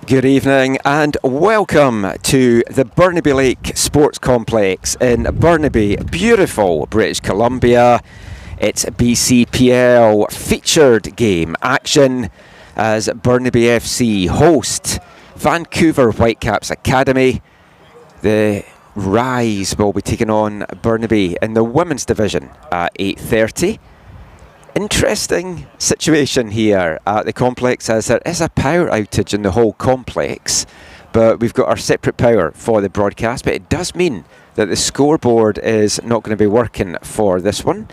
Good evening and welcome to the Burnaby Lake Sports Complex in Burnaby, beautiful British Columbia. It's BCPL featured game action as Burnaby FC host Vancouver Whitecaps Academy. The Rise will be taking on Burnaby in the women's division at 8:30. Interesting situation here at the complex as there is a power outage in the whole complex, but we've got our separate power for the broadcast, but it does mean that the scoreboard is not going to be working for this one.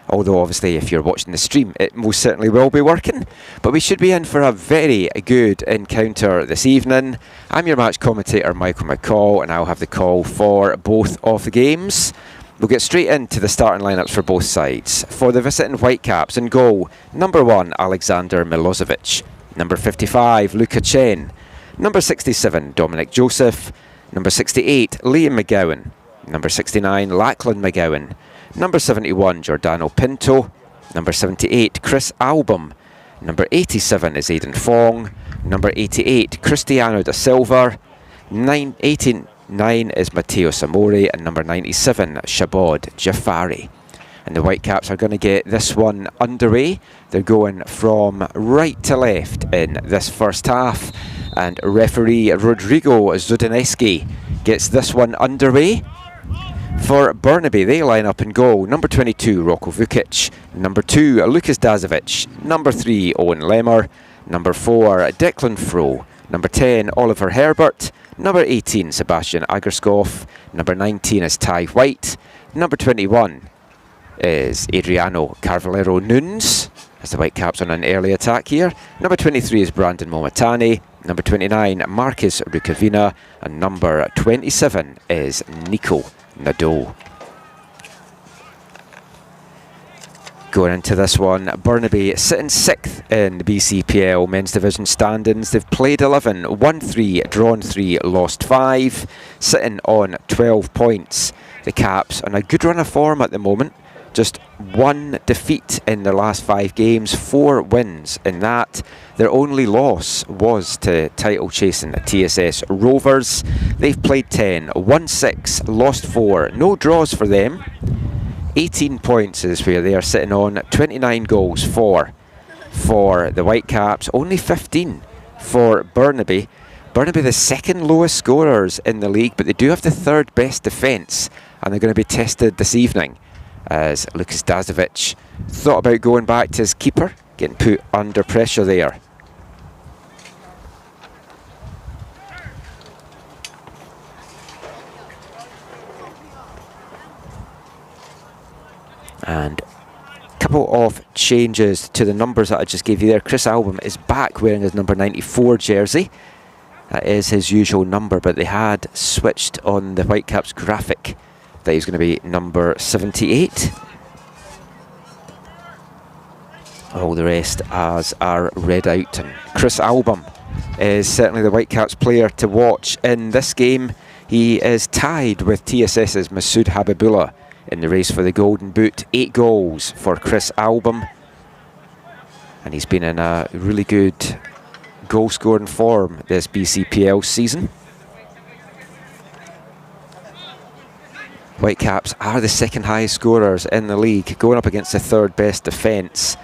Although obviously if you're watching the stream it most certainly will be working, but we should be in for a very good encounter this evening. I'm your match commentator Michael McCall and I'll have the call for both of the games. We'll get straight into the starting lineups for both sides. For the visiting Whitecaps, in goal, number 1 Alexander Milosevic, number 55 Luca Chen, number 67 Dominic Joseph, number 68 Liam McGowan, number 69 Lachlan McGowan, number 71 Giordano Pinto, number 78 Chris Album, number 87 is Aidan Fong, number 88 Cristiano da Silva, 89 is Matteo Samori, and number 97 Shabod Jafari. And the Whitecaps are going to get this one underway. They're going from right to left in this first half, and referee Rodrigo Zudaneski gets this one underway. For Burnaby, they line up in goal. Number 22, Rocco Vukic. Number 2, Lukas Dazovic. Number 3, Owen Lemmer. Number 4, Declan Fro. Number 10, Oliver Herbert. Number 18, Sebastian Agerskov. Number 19 is Ty White. Number 21 is Adriano Carvalero Nunes, as the Whitecaps on an early attack here. Number 23 is Brandon Momatani. Number 29, Marcus Rukavina. And number 27 is Nico Nadeau. Going into this one, Burnaby sitting 6th in the BCPL men's division standings. They've played 11, won 3, drawn 3, lost 5, sitting on 12 points. The Caps on a good run of form at the moment. Just 1 defeat in their last 5 games, 4 wins in that. Their only loss was to title chasing TSS Rovers. They've played 10, won 6, lost 4, no draws for them. 18 points is where they are sitting on, 29 goals for the Whitecaps, only 15 for Burnaby. Burnaby the second lowest scorers in the league, but they do have the 3rd best defence, and they're going to be tested this evening as Lukas Dazovic thought about going back to his keeper, getting put under pressure there. And a couple of changes to the numbers that I just gave you there. Chris Album is back wearing his number 94 jersey. That is his usual number, but they had switched on the Whitecaps graphic that he's going to be number 78. All the rest as are read out. And Chris Album is certainly the Whitecaps player to watch in this game. He is tied with TSS's Masoud Habibullah in the race for the Golden Boot. 8 goals for Chris Album, and he's been in a really good goal scoring form this BCPL season. Whitecaps are the 2nd highest scorers in the league, going up against the 3rd best defence.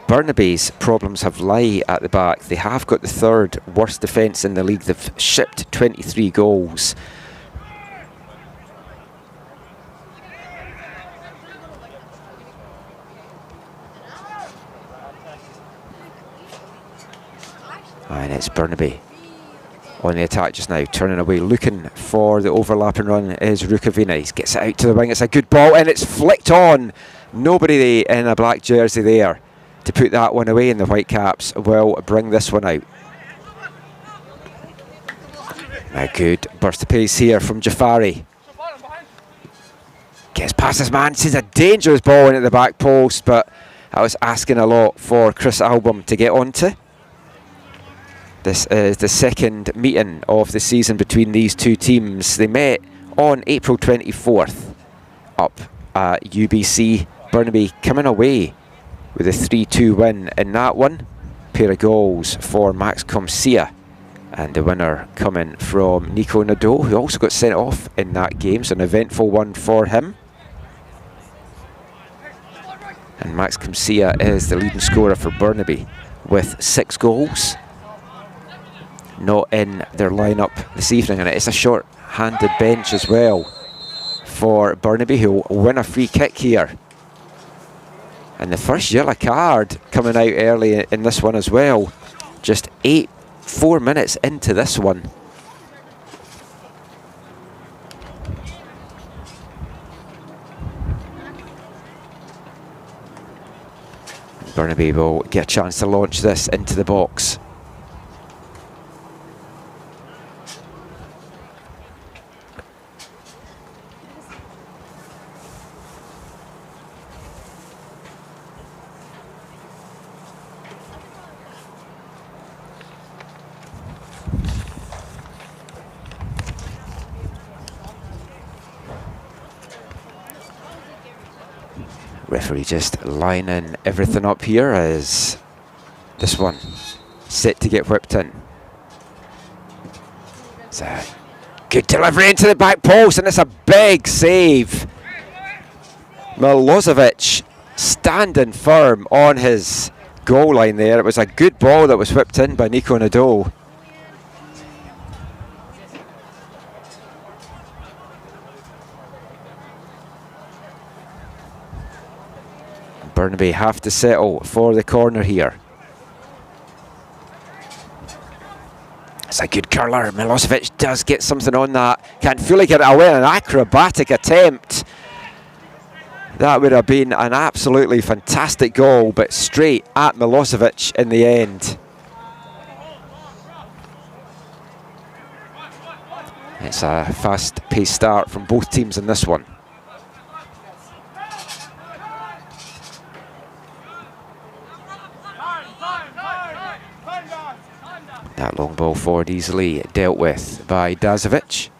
Burnaby's problems have lie at the back. They have got the 3rd worst defence in the league. They've shipped 23 goals. And it's Burnaby on the attack just now, turning away, looking for the overlapping run is Rukavina. He gets it out to the wing, it's a good ball and it's flicked on. Nobody in a black jersey there to put that one away, and the Whitecaps will bring this one out. A good burst of pace here from Jafari. Gets past his man, sees a dangerous ball in at the back post, but that was asking a lot for Chris Album to get onto. This is the 2nd meeting of the season between these two teams. They met on April 24th up at UBC. Burnaby coming away with a 3-2 win in that one. Pair of goals for Max Comcia And the winner coming from Nico Nadeau, who also got sent off in that game, so an eventful one for him. And Max Kamsia is the leading scorer for Burnaby with 6 goals. Not in their lineup this evening, and it's a short-handed bench as well for Burnaby, who will win a free kick here. And the first yellow card coming out early in this one as well. Just 4 minutes into this one. Burnaby will get a chance to launch this into the box. Referee just lining everything up here as this one set to get whipped in. It's a good delivery into the back post, and it's a big save. Milosevic standing firm on his goal line there. It was a good ball that was whipped in by Nico Nadeau. Burnaby have to settle for the corner here. It's a good curler. Milosevic does get something on that. Can't fully get it away. An acrobatic attempt. That would have been an absolutely fantastic goal, but straight at Milosevic in the end. It's a fast-paced start from both teams in this one. That long ball forward easily dealt with by Dazovic.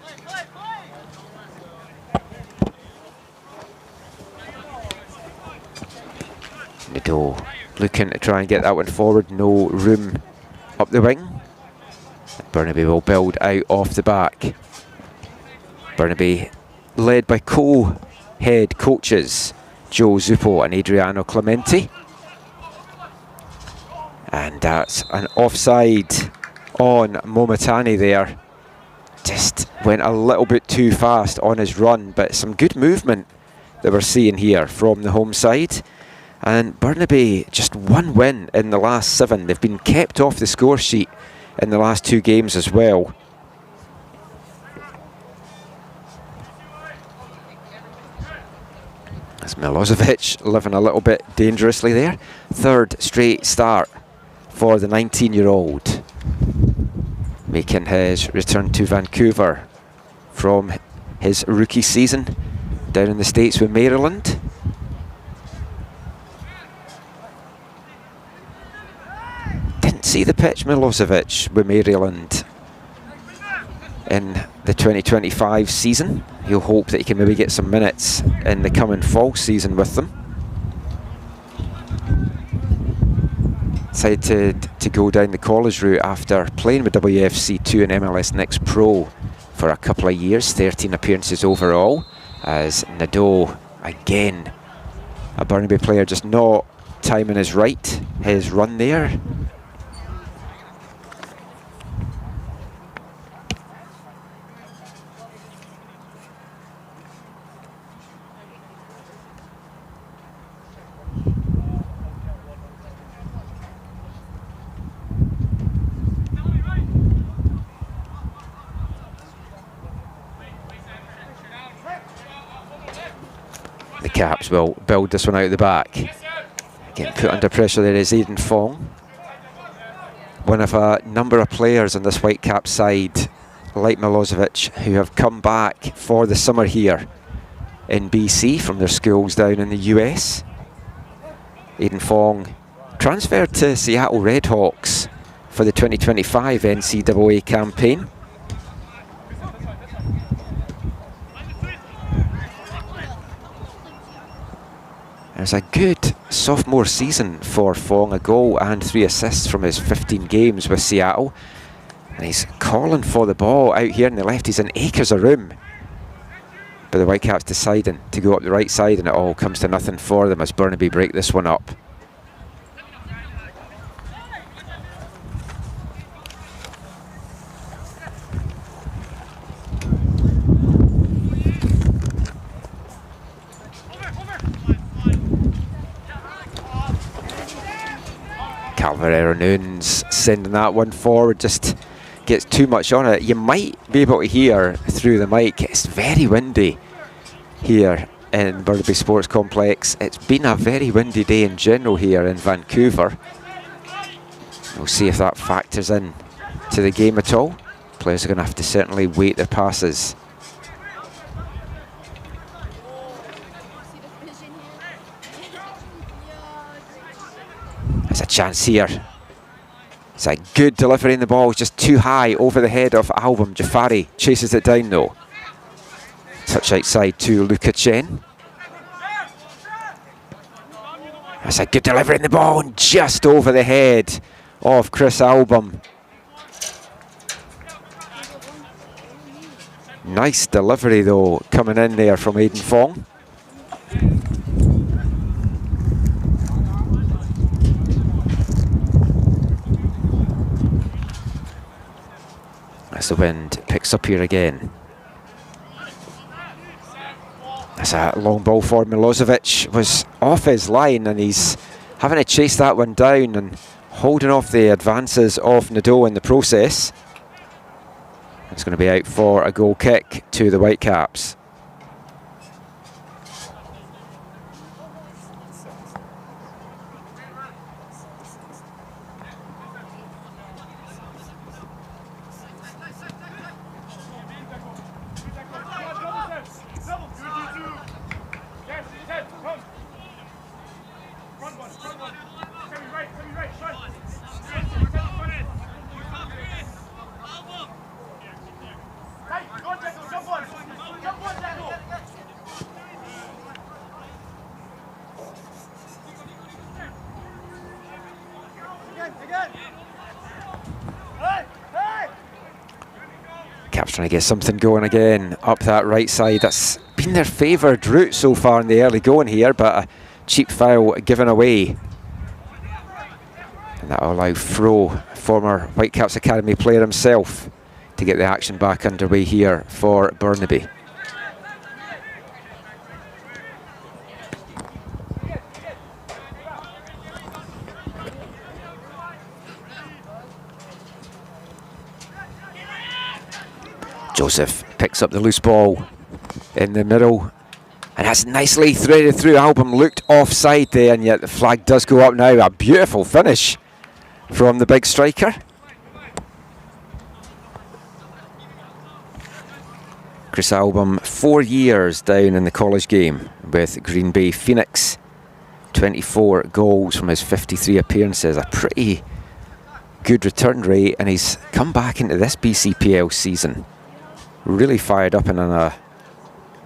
Nadeau looking to try and get that one forward. No room up the wing. Burnaby will build out off the back. Burnaby led by co-head coaches Joe Zuppo and Adriano Clementi. And that's an offside on Momatani there. Just went a little bit too fast on his run, but some good movement that we're seeing here from the home side. And Burnaby, just one win in the last 7. They've been kept off the score sheet in the last 2 games as well. That's Milosevic living a little bit dangerously there. 3rd straight start for the 19-year-old, making his return to Vancouver from his rookie season down in the States with Maryland. Didn't see the pitch, Milosevic, with Maryland in the 2025 season. He'll hope that he can maybe get some minutes in the coming fall season with them. Decided to go down the college route after playing with WFC2 and MLS Next Pro for a couple of years, 13 appearances overall, as Nadeau, again, a Burnaby player just not timing his run there. The Caps will build this one out the back. Getting put under pressure there is Aidan Fong. One of a number of players on this Whitecaps side, like Milosevic, who have come back for the summer here in BC from their schools down in the US. Aidan Fong transferred to Seattle Redhawks for the 2025 NCAA campaign. It was a good sophomore season for Fong, a goal and 3 assists from his 15 games with Seattle. And he's calling for the ball out here on the left. He's in acres of room. But the Whitecaps deciding to go up the right side, and it all comes to nothing for them as Burnaby break this one up. Calvarero-Nunes sending that one forward, just gets too much on it. You might be able to hear through the mic, it's very windy here in Burnaby Sports Complex. It's been a very windy day in general here in Vancouver. We'll see if that factors in to the game at all. Players are going to have to certainly weight their passes. There's a chance here. It's a good delivery in the ball, just too high over the head of Album. Jafari chases it down though. Touch outside to Luca Chen. That's a good delivery in the ball, and just over the head of Chris Album. Nice delivery though, coming in there from Aidan Fong. As the wind picks up here again. That's a long ball for Milosevic. Was off his line, and he's having to chase that one down and holding off the advances of Nadeau in the process. It's going to be out for a goal kick to the Whitecaps. Caps trying to get something going again up that right side. That's been their favoured route so far in the early going here, but a cheap foul given away. And that'll allow Fro, former Whitecaps Academy player himself, to get the action back underway here for Burnaby. Joseph picks up the loose ball in the middle, and that's nicely threaded through. Album looked offside there, and yet the flag does go up now. A beautiful finish from the big striker. Chris Album, 4 years down in the college game with Green Bay Phoenix. 24 goals from his 53 appearances, a pretty good return rate, and he's come back into this BCPL season really fired up and in a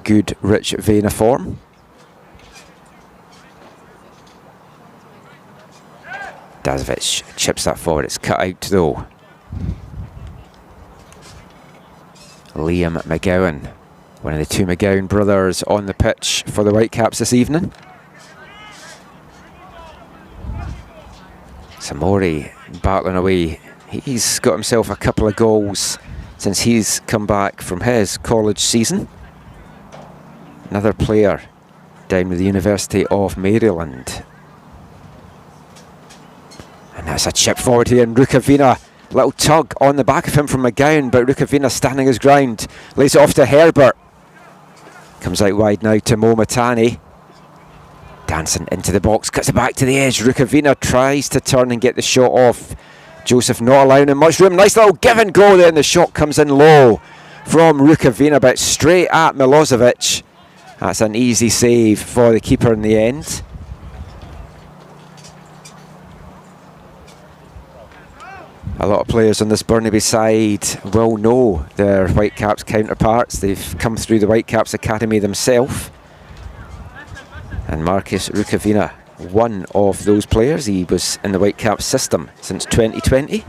good, rich vein of form. Dazovic chips that forward. It's cut out though. Liam McGowan, one of the two McGowan brothers on the pitch for the Whitecaps this evening. Samori battling away. He's got himself a couple of goals since he's come back from his college season. Another player down with the University of Maryland. And that's a chip forward here, and Rukavina, little tug on the back of him from McGowan, but Rukavina standing his ground, lays it off to Herbert. Comes out wide now to Mo Matani. Dancing into the box, cuts it back to the edge. Rukavina tries to turn and get the shot off. Joseph not allowing him much room. Nice little give and go there, and the shot comes in low from Rukavina, but straight at Milosevic. That's an easy save for the keeper in the end. A lot of players on this Burnaby side will know their Whitecaps counterparts. They've come through the Whitecaps Academy themselves. And Marcus Rukavina, one of those players. He was in the Whitecaps system since 2020.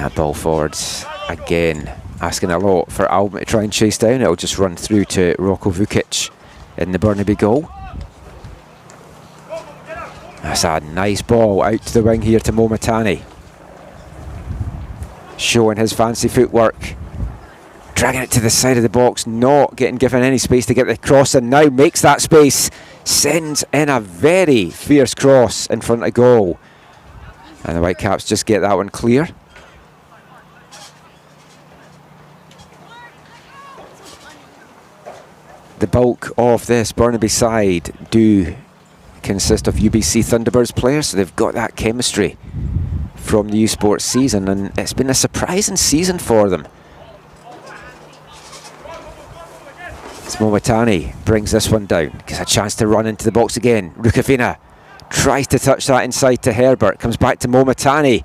That ball forwards again, asking a lot for Album to try and chase down. It'll just run through to Rocco Vukic in the Burnaby goal. That's a nice ball out to the wing here to Momatani. Showing his fancy footwork. Dragging it to the side of the box, not getting given any space to get the cross, and now makes that space. Sends in a very fierce cross in front of goal. And the Whitecaps just get that one clear. The bulk of this Burnaby side do consist of UBC Thunderbirds players, so they've got that chemistry from the U Sports season, and it's been a surprising season for them. As Momatani brings this one down, gets a chance to run into the box again. Rukavina tries to touch that inside to Herbert, comes back to Momatani.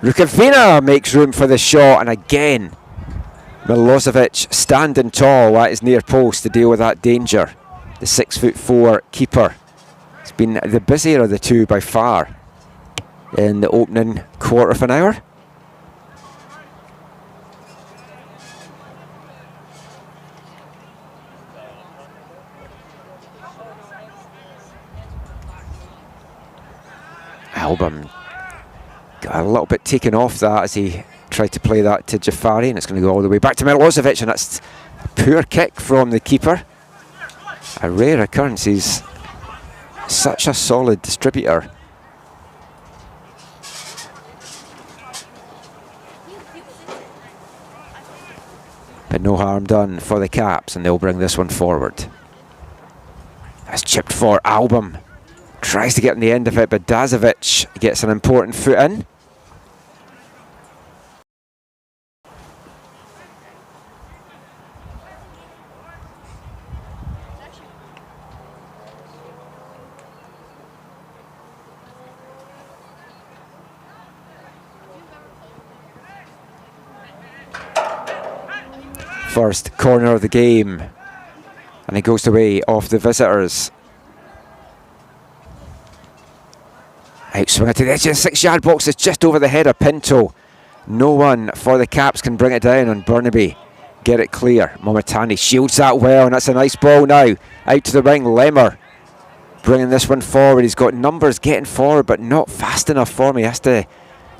Rukavina makes room for the shot, and again Milosevic standing tall at his near post to deal with that danger. The 6'4" keeper. It's been the busier of the two by far in the opening quarter of an hour. Album got a little bit taken off that as he tried to play that to Jafari, and it's going to go all the way back to Milosevic, and that's a poor kick from the keeper. A rare occurrence. He's such a solid distributor. But no harm done for the Caps, and they'll bring this one forward. That's chipped for Album. Tries to get on the end of it, but Dazovic gets an important foot in. First corner of the game, and it goes the way of the visitors. Outswinger to the edge of the 6-yard box. It's just over the head of Pinto. No one for the Caps can bring it down on Burnaby. Get it clear. Momatani shields that well, and that's a nice ball now. Out to the ring, Lemmer bringing this one forward. He's got numbers getting forward, but not fast enough for me. He has to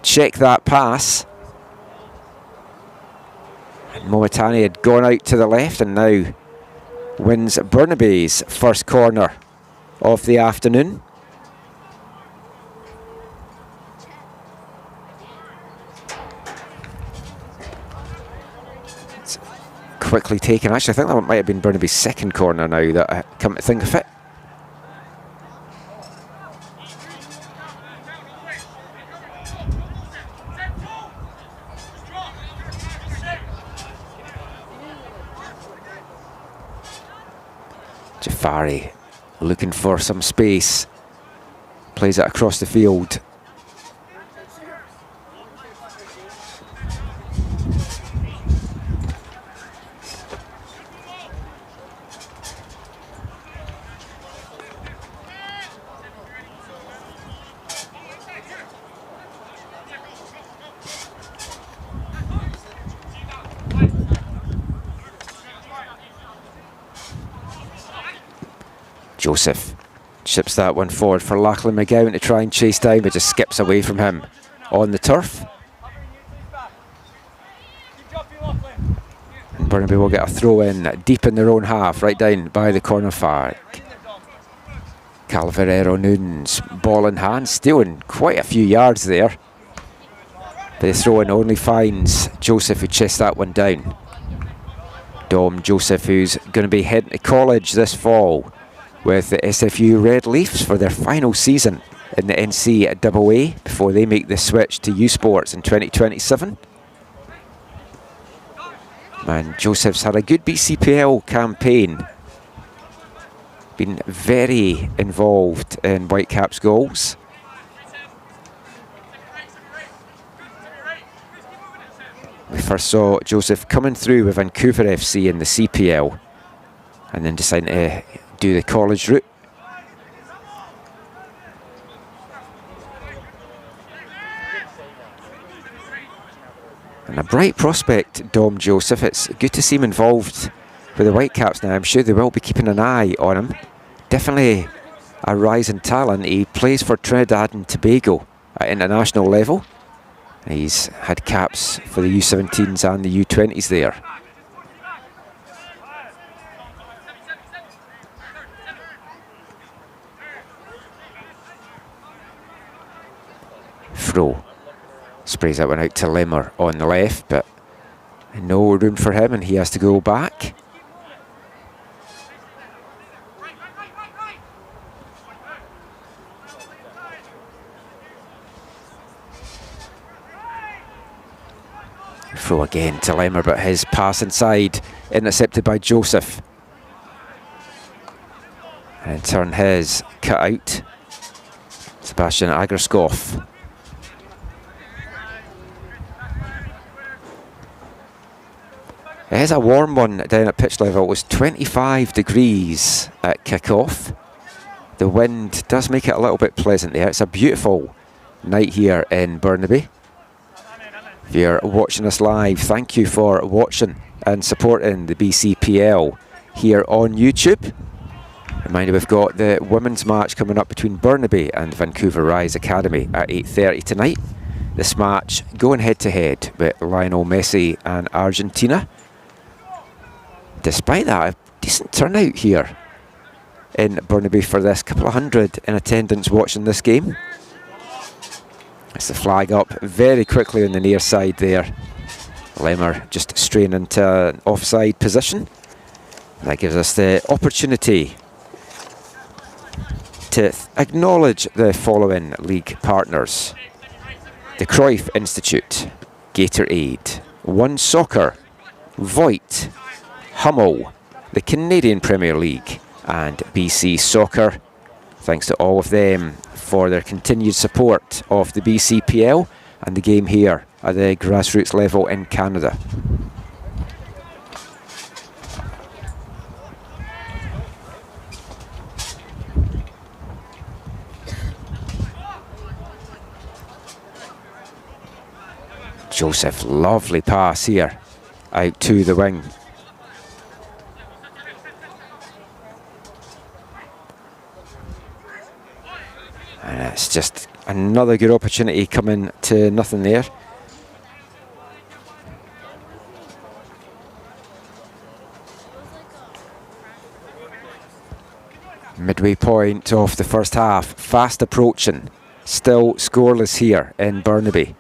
check that pass. And Momatani had gone out to the left and now wins Burnaby's first corner of the afternoon. It's quickly taken. Actually, I think that might have been Burnaby's second corner now that I come to think of it. Jafari looking for some space, plays it across the field. Joseph chips that one forward for Lachlan McGowan to try and chase down, but just skips away from him on the turf. And Burnaby will get a throw in deep in their own half, right down by the corner flag. Calvarero Nunes, ball in hand, stealing quite a few yards there. But the throw in only finds Joseph, who chests that one down. Dom Joseph, who's going to be heading to college this fall with the SFU Red Leafs for their final season in the NCAA before they make the switch to U Sports in 2027. Man, Joseph's had a good BCPL campaign. Been very involved in Whitecaps goals. We first saw Joseph coming through with Vancouver FC in the CPL and then deciding to do the college route. And a bright prospect, Dom Joseph. It's good to see him involved with the Whitecaps now. I'm sure they will be keeping an eye on him. Definitely a rising talent. He plays for Trinidad and Tobago at international level. He's had caps for the U17s and the U20s there. Fro sprays that one out to Lemmer on the left, but no room for him and he has to go back. Fro again to Lemmer, but his pass inside intercepted by Joseph. And in turn his cut out. Sebastian Agerskov. It is a warm one down at pitch level. It was 25 degrees at kick-off. The wind does make it a little bit pleasant there. It's a beautiful night here in Burnaby. If you're watching us live, thank you for watching and supporting the BCPL here on YouTube. Reminder, we've got the women's match coming up between Burnaby and Vancouver Rise Academy at 8:30 tonight. This match going head-to-head with Lionel Messi and Argentina. Despite that, a decent turnout here in Burnaby for this. Couple of hundred in attendance watching this game. It's the flag up very quickly on the near side there. Lemmer just straying into an offside position. That gives us the opportunity to acknowledge the following league partners: the Cruyff Institute, Gatorade, One Soccer, Voight, Hummel, the Canadian Premier League and BC Soccer. Thanks to all of them for their continued support of the BCPL and the game here at the grassroots level in Canada. Joseph, lovely pass here out to the wing. And it's just another good opportunity coming to nothing there. Midway point of the first half, fast approaching, still scoreless here in Burnaby.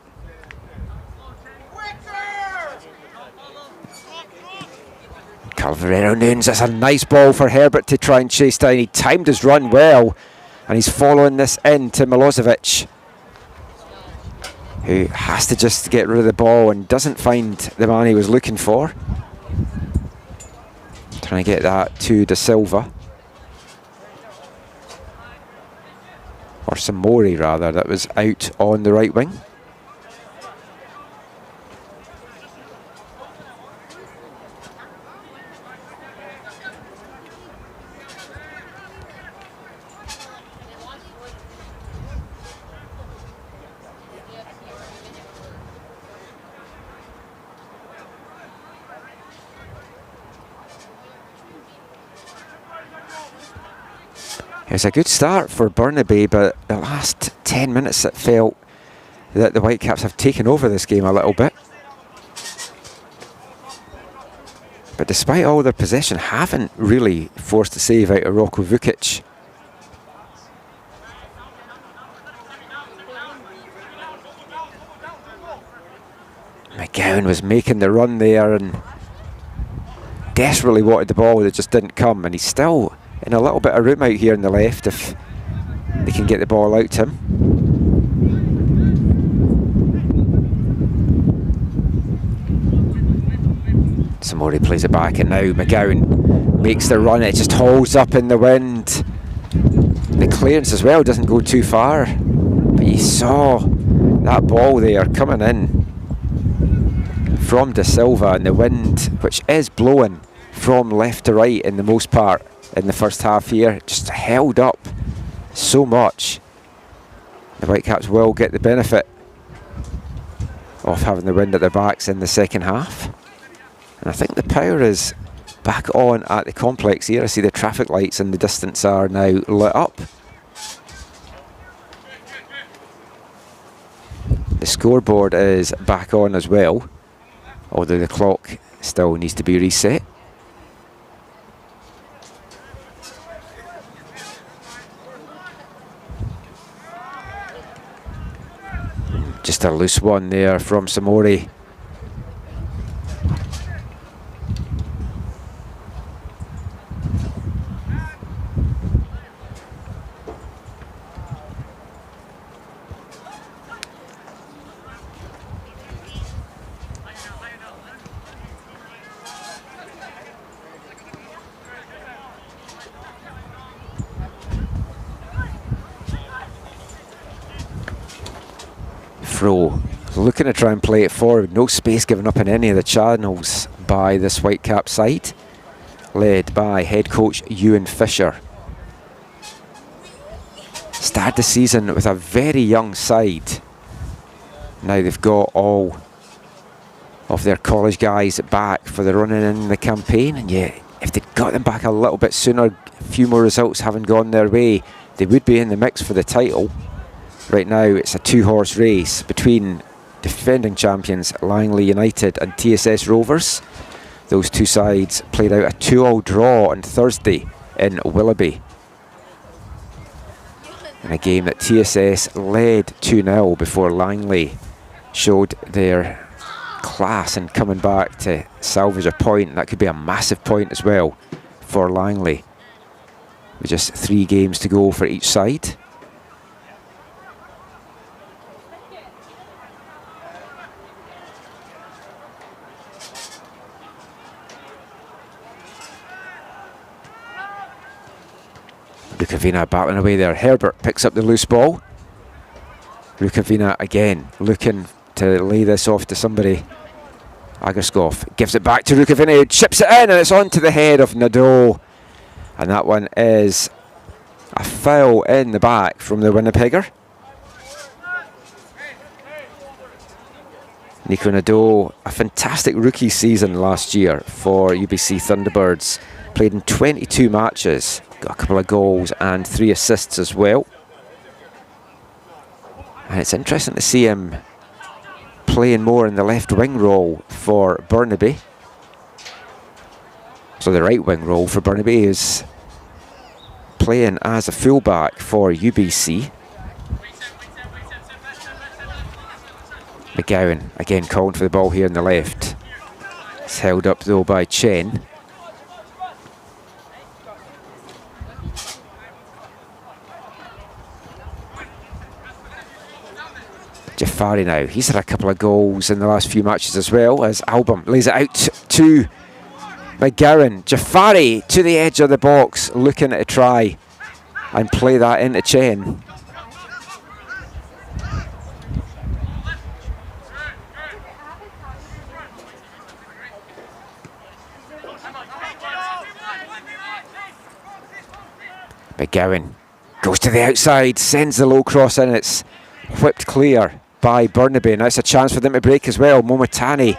Calvarero Nunes, that's a nice ball for Herbert to try and chase down. He timed his run well, and he's following this in to Milosevic, who has to just get rid of the ball and doesn't find the man he was looking for. Trying to get that to De Silva. Or Samori rather, that was out on the right wing. It's a good start for Burnaby, but the last 10 minutes it felt that the Whitecaps have taken over this game a little bit. But despite all their possession, haven't really forced a save out of Rocco Vukic. McGowan was making the run there and desperately wanted the ball that just didn't come, and he's still in a little bit of room out here on the left if they can get the ball out to him. Samori plays it back, and now McGowan makes the run. It just holds up in the wind. The clearance as well doesn't go too far, but you saw that ball there coming in from De Silva, and the wind, which is blowing from left to right in the most part in the first half here, just held up so much. The Whitecaps will get the benefit off having the wind at their backs in the second half. And I think the power is back on at the complex here. I see the traffic lights in the distance are now lit up. The scoreboard is back on as well, although the clock still needs to be reset. Just a loose one there from Samori. Fro looking to try and play it forward. No space given up in any of the channels by this Whitecap side, led by head coach Ewan Fisher. Start the season with a very young side. Now they've got all of their college guys back for the running in the campaign, and yeah, if they'd got them back a little bit sooner, a few more results haven't gone their way, they would be in the mix for the title. Right now it's a two-horse race between defending champions Langley United and TSS Rovers. Those two sides played out a 2-2 draw on Thursday in Willoughby, in a game that TSS led 2-0 before Langley showed their class in coming back to salvage a point. That could be a massive point as well for Langley, with just 3 games to go for each side. Rukavina battling away there. Herbert picks up the loose ball. Rukavina again looking to lay this off to somebody. Agerskov gives it back to Rukavina, who chips it in, and it's onto the head of Nadeau. And that one is a foul in the back from the Winnipegger. Nico Nadeau, a fantastic rookie season last year for UBC Thunderbirds. Played in 22 matches. Got a couple of goals and 3 assists as well. And it's interesting to see him playing more in the left wing role for Burnaby. So the right wing role for Burnaby is playing as a fullback for UBC. McGowan again calling for the ball here in the left. It's held up though by Chen. Jafari now, he's had a couple of goals in the last few matches as well, as Album lays it out to McGowan. Jafari to the edge of the box, looking at a try and play that into Chen. McGowan goes to the outside, sends the low cross in, it's whipped clear by Burnaby, and that's a chance for them to break as well. Momotani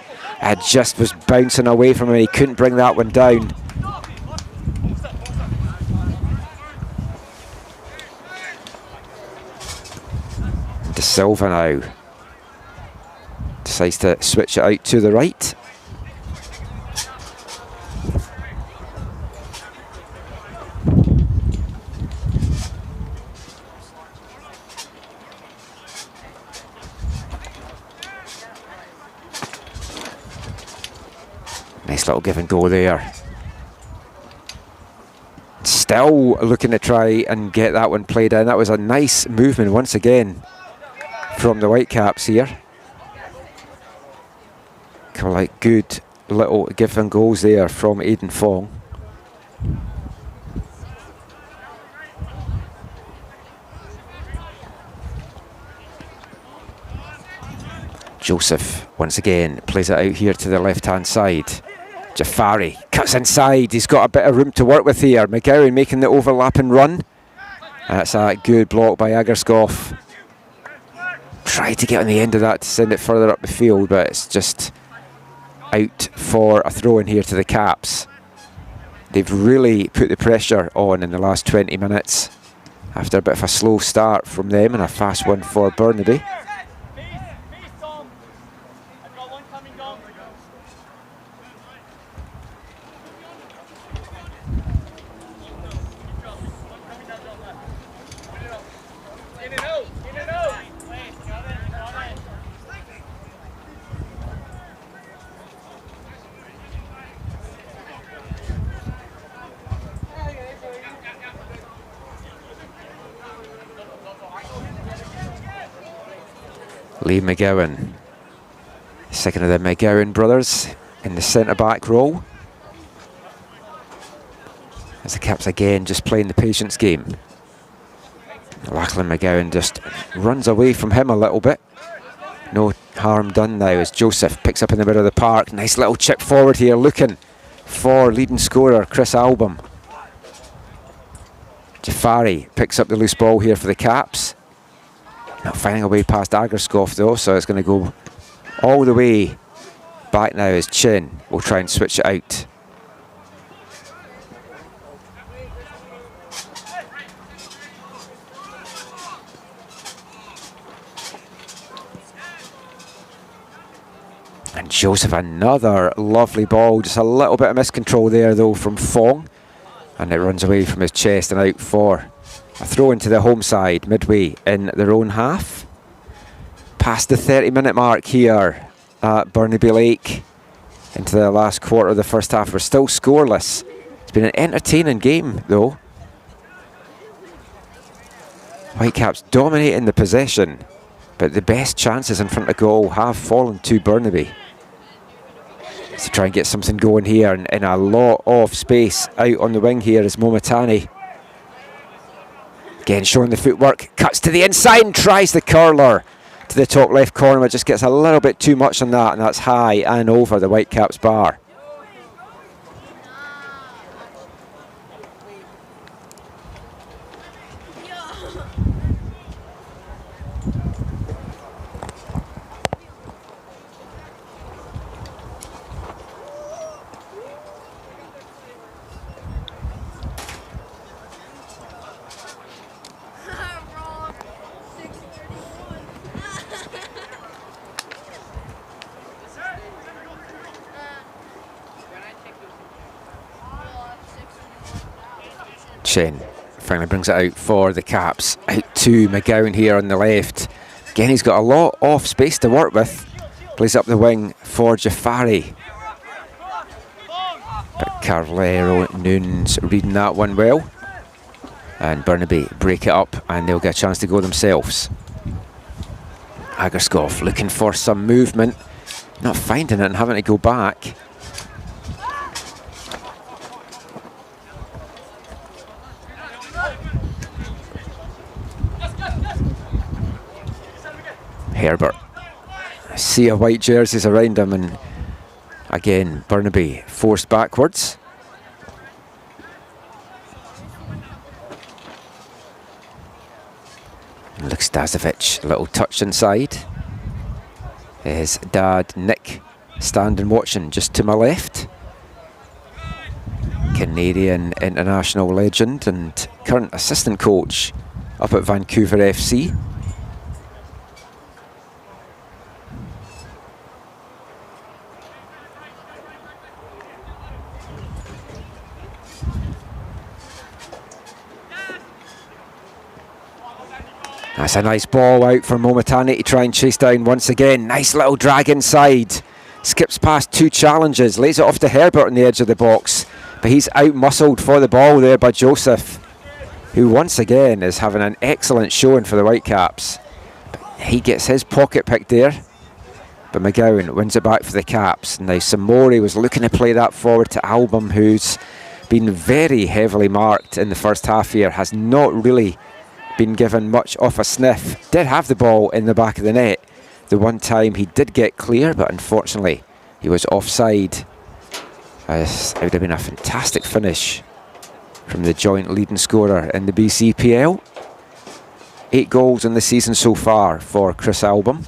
just was bouncing away from him, he couldn't bring that one down. De Silva now decides to switch it out to the right. Nice little give and go there. Still looking to try and get that one played in. That was a nice movement once again from the Whitecaps here. Kind of like good little give and goes there from Aidan Fong. Joseph once again plays it out here to the left hand side. Jafari cuts inside, he's got a bit of room to work with here. McGowan making the overlapping run. That's a good block by Agerskov. Tried to get on the end of that to send it further up the field, but it's just out for a throw in here to the Caps. They've really put the pressure on in the last 20 minutes after a bit of a slow start from them and a fast one for Burnaby. Lee McGowan, second of the McGowan brothers in the centre-back role. As the Caps again just playing the patience game. Lachlan McGowan just runs away from him a little bit. No harm done now as Joseph picks up in the middle of the park. Nice little chip forward here, looking for leading scorer Chris Albom. Jafari picks up the loose ball here for the Caps. Not finding a way past Agerskoff though, so it's going to go all the way back now as Chin will try and switch it out. And Joseph, another lovely ball, just a little bit of miscontrol there though from Fong, and it runs away from his chest and out for a throw into the home side, midway in their own half. Past the 30-minute mark here at Burnaby Lake, into the last quarter of the first half. We're still scoreless. It's been an entertaining game though. Whitecaps dominating the possession, but the best chances in front of goal have fallen to Burnaby. To try and get something going here, and in a lot of space out on the wing here is Momatani. Again showing the footwork, cuts to the inside and tries the curler to the top left corner, but just gets a little bit too much on that, and that's high and over the Whitecaps bar. Chen finally brings it out for the Caps, out to McGowan here on the left. Again, he's got a lot of space to work with. Plays up the wing for Jafari. But Carlero Nunes reading that one well. And Burnaby break it up and they'll get a chance to go themselves. Agerskoff looking for some movement, not finding it and having to go back. Herbert, a sea of white jerseys around him, and again Burnaby forced backwards. Luke Stazovic, a little touch inside. His dad Nick standing watching just to my left. Canadian international legend and current assistant coach up at Vancouver FC. That's a nice ball out for Momatani to try and chase down once again. Nice little drag inside. Skips past two challenges, lays it off to Herbert on the edge of the box. But he's out-muscled for the ball there by Joseph, who once again is having an excellent showing for the Whitecaps. He gets his pocket pick there, but McGowan wins it back for the Caps. Now Samori was looking to play that forward to Albom, who's been very heavily marked in the first half here, has not really been given much of a sniff. Did have the ball in the back of the net the one time he did get clear, but unfortunately he was offside. It would have been a fantastic finish from the joint leading scorer in the BCPL. 8 goals in the season so far for Chris Albom.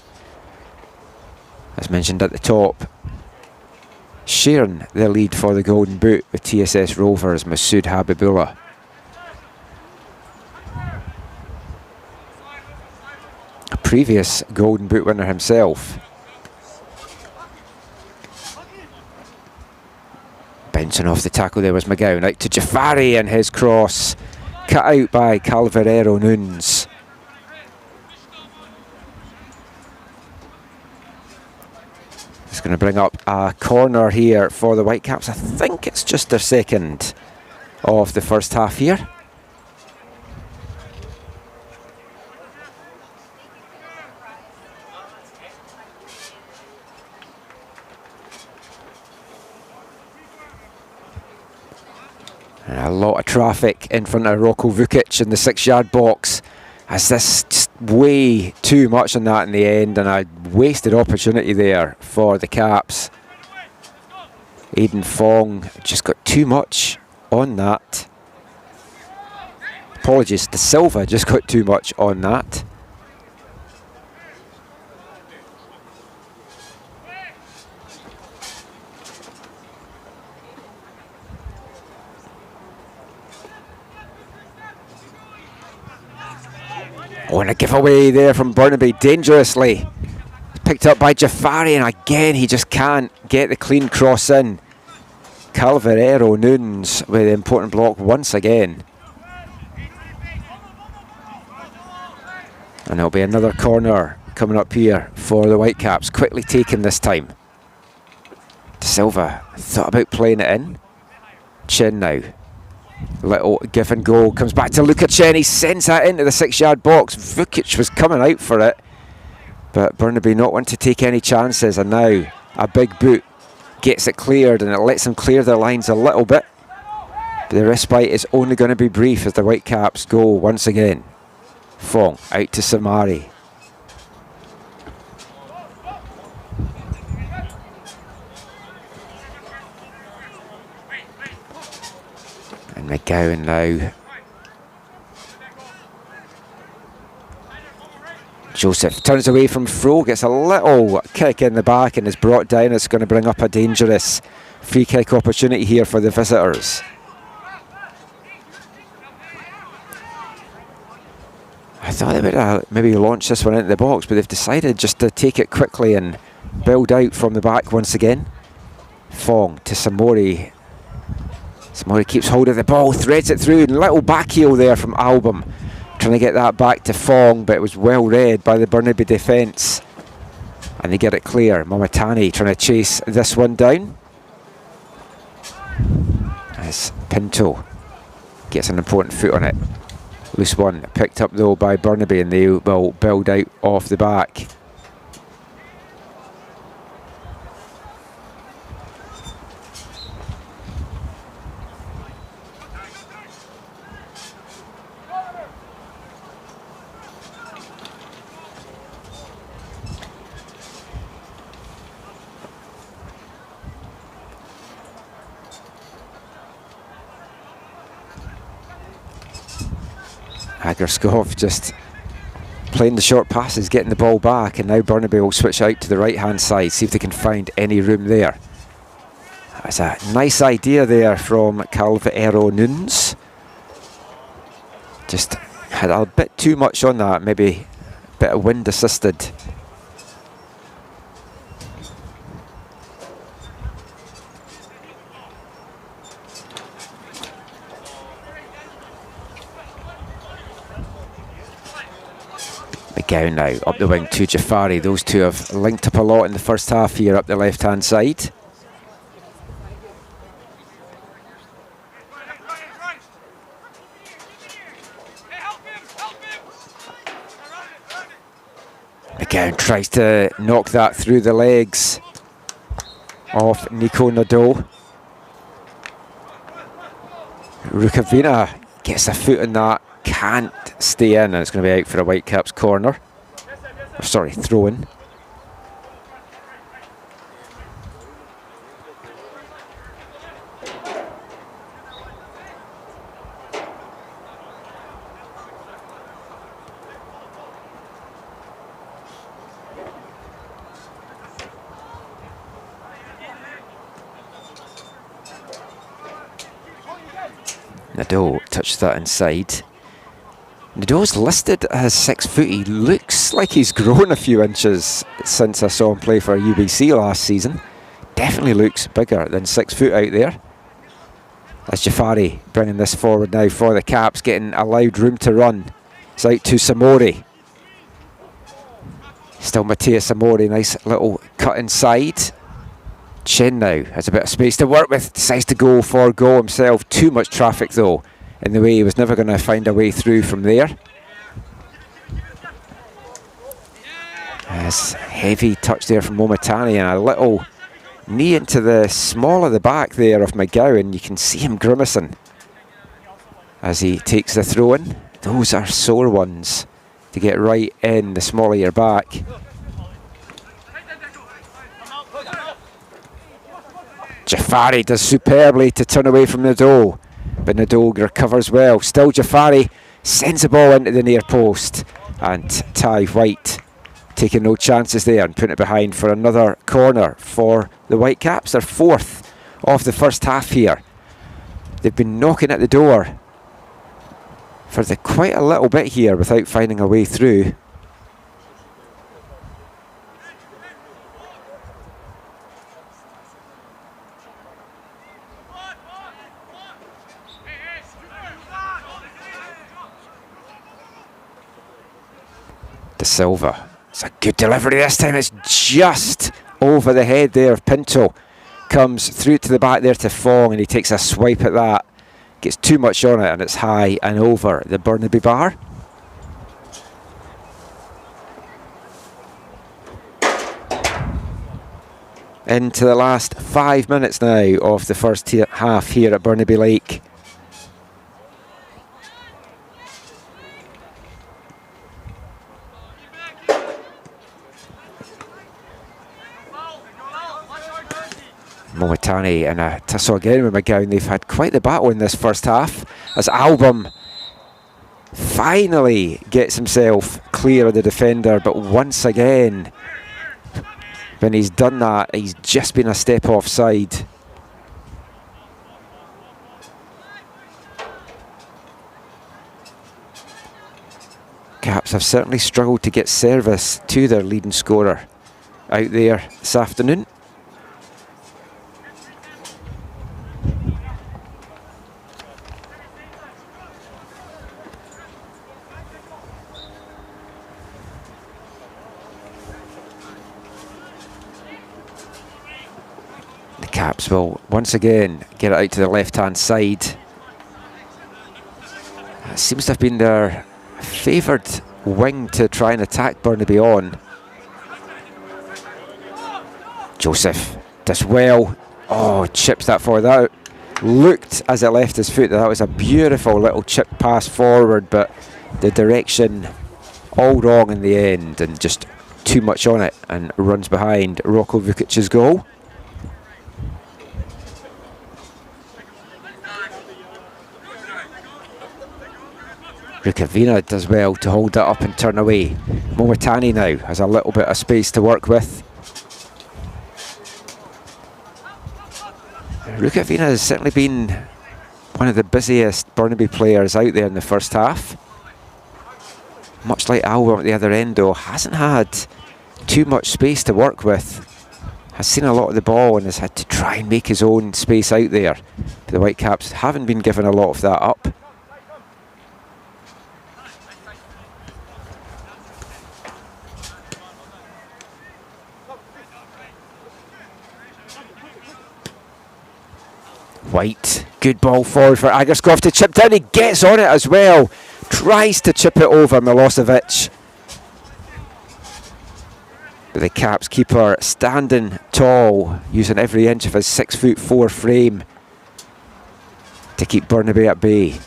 As mentioned at the top, sharing the lead for the Golden Boot with TSS Rovers' Masood Habibullah. A previous Golden Boot winner himself. Bouncing off the tackle there was McGowan, out to Jafari, and his cross cut out by Calvarero Nunes. It's going to bring up a corner here for the Whitecaps. I think it's just their second of the first half here. And a lot of traffic in front of Rocco Vukic in the 6-yard box, as this just way too much on that in the end, and a wasted opportunity there for the Caps. Aidan Fong just got too much on that. Apologies, De Silva just got too much on that. Oh, and a giveaway there from Burnaby, dangerously. Picked up by Jafari, and again he just can't get the clean cross in. Calvarero Nunes with the important block once again. And there'll be another corner coming up here for the Whitecaps, quickly taken this time. De Silva thought about playing it in. Chin now. Little give and go, comes back to Luca Chen, he sends that into the 6-yard box. Vukic was coming out for it, but Burnaby not want to take any chances, and now a big boot gets it cleared, and it lets them clear their lines a little bit. But the respite is only going to be brief as the Whitecaps go once again. Fong out to Samari. And McGowan now. Joseph turns away from Fro, gets a little kick in the back and is brought down. It's going to bring up a dangerous free kick opportunity here for the visitors. I thought they would maybe launch this one into the box, but they've decided just to take it quickly and build out from the back once again. Fong to Samori. Samori keeps hold of the ball, threads it through, and little back heel there from Albom. Trying to get that back to Fong, but it was well read by the Burnaby defence. And they get it clear. Momatani trying to chase this one down. As Pinto gets an important foot on it. Loose one, picked up though by Burnaby, and they will build out off the back. Hagerskov just playing the short passes, getting the ball back, and now Burnaby will switch out to the right hand side, see if they can find any room there. That's a nice idea there from Calvarero Nunes. Just had a bit too much on that, maybe a bit of wind assisted. McGowan now up the wing to Jafari. Those two have linked up a lot in the first half here up the left hand side. McGowan tries to knock that through the legs of Nico Nadeau. Rukavina gets a foot in that, can't stay in, and it's going to be out for a Whitecaps corner. Or sorry, throw in. Nadeau touched that inside. Nadeau's listed as 6 foot. He looks like he's grown a few inches since I saw him play for UBC last season. Definitely looks bigger than 6 foot out there. As Jafari bringing this forward now for the Caps, getting allowed room to run. It's out to Samori. Still Matthias Samori, nice little cut inside. Chen now has a bit of space to work with, decides to go for goal himself. Too much traffic though, in the way he was never going to find a way through from there. As heavy touch there from Momitani and a little knee into the small of the back there of McGowan. You can see him grimacing as he takes the throw in. Those are sore ones to get right in the small of your back. Jafari does superbly to turn away from Nadeau, but Nadeau recovers well. Still Jafari sends the ball into the near post, and Ty White taking no chances there and putting it behind for another corner for the Whitecaps. They're 4th of the first half here. They've been knocking at the door for quite a little bit here without finding a way through. De Silva. It's a good delivery this time. It's just over the head there of Pinto. Comes through to the back there to Fong, and he takes a swipe at that. Gets too much on it, and it's high and over the Burnaby bar. Into the last 5 minutes now of the first half here at Burnaby Lake. Momitani and a tussle again with McGowan. They've had quite the battle in this first half as Album finally gets himself clear of the defender, but once again when he's done that, he's just been a step offside. Caps have certainly struggled to get service to their leading scorer out there this afternoon. Caps will once again get it out to the left-hand side. It seems to have been their favoured wing to try and attack Burnaby on. Joseph does well. Oh, chips that forward. That looked as it left his foot that was a beautiful little chip pass forward, but the direction all wrong in the end and just too much on it, and runs behind Rocco Vukic's goal. Rukavina does well to hold that up and turn away. Momitani now has a little bit of space to work with. Rukavina has certainly been one of the busiest Burnaby players out there in the first half. Much like Album at the other end though, hasn't had too much space to work with. Has seen a lot of the ball and has had to try and make his own space out there. The Whitecaps haven't been given a lot of that up. White, good ball forward for Agerskov to chip down. He gets on it as well. Tries to chip it over Milosevic. But the Caps keeper standing tall, using every inch of his 6'4" frame to keep Burnaby at bay.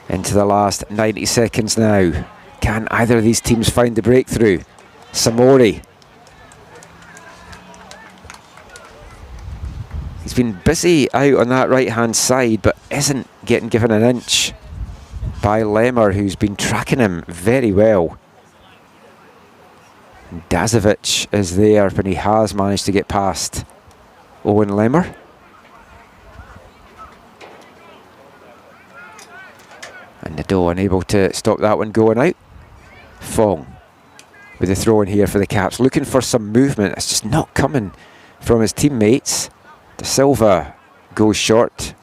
Into the last 90 seconds now. Can either of these teams find the breakthrough? Samori. He's been busy out on that right-hand side, but isn't getting given an inch by Lemmer, who's been tracking him very well. Dazovic is there, but he has managed to get past Owen Lemmer. And Nadeau unable to stop that one going out. Fong with the throw in here for the Caps, looking for some movement. It's just not coming from his teammates. De Silva goes short,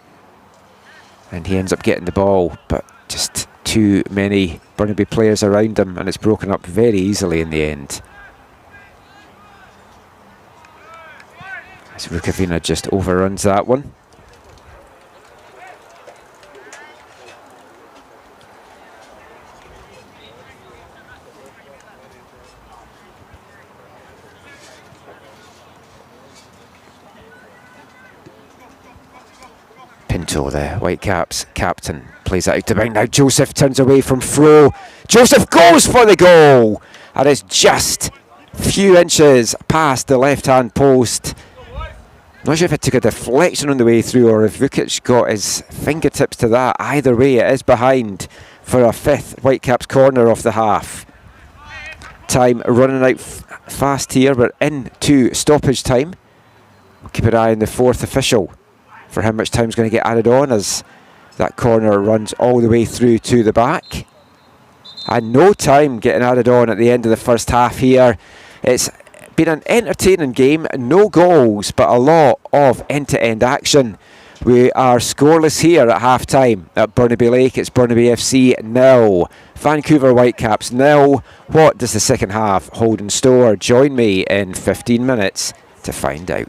and he ends up getting the ball, but just too many Burnaby players around him, and it's broken up very easily in the end. As Rukavina just overruns that one. Pinto, the Whitecaps captain, plays that out to Bing. Now Joseph turns away from Fro. Joseph goes for the goal, and it's just a few inches past the left-hand post. Not sure if it took a deflection on the way through or if Vukic got his fingertips to that. Either way, it is behind for a fifth Whitecaps corner off the half. Time running out fast here. We're into stoppage time. We'll keep an eye on the fourth official for how much time's going to get added on as that corner runs all the way through to the back. And no time getting added on at the end of the first half here. It's been an entertaining game, no goals, but a lot of end-to-end action. We are scoreless here at half-time at Burnaby Lake. It's Burnaby FC 0, Vancouver Whitecaps 0. What does the second half hold in store? Join me in 15 minutes to find out.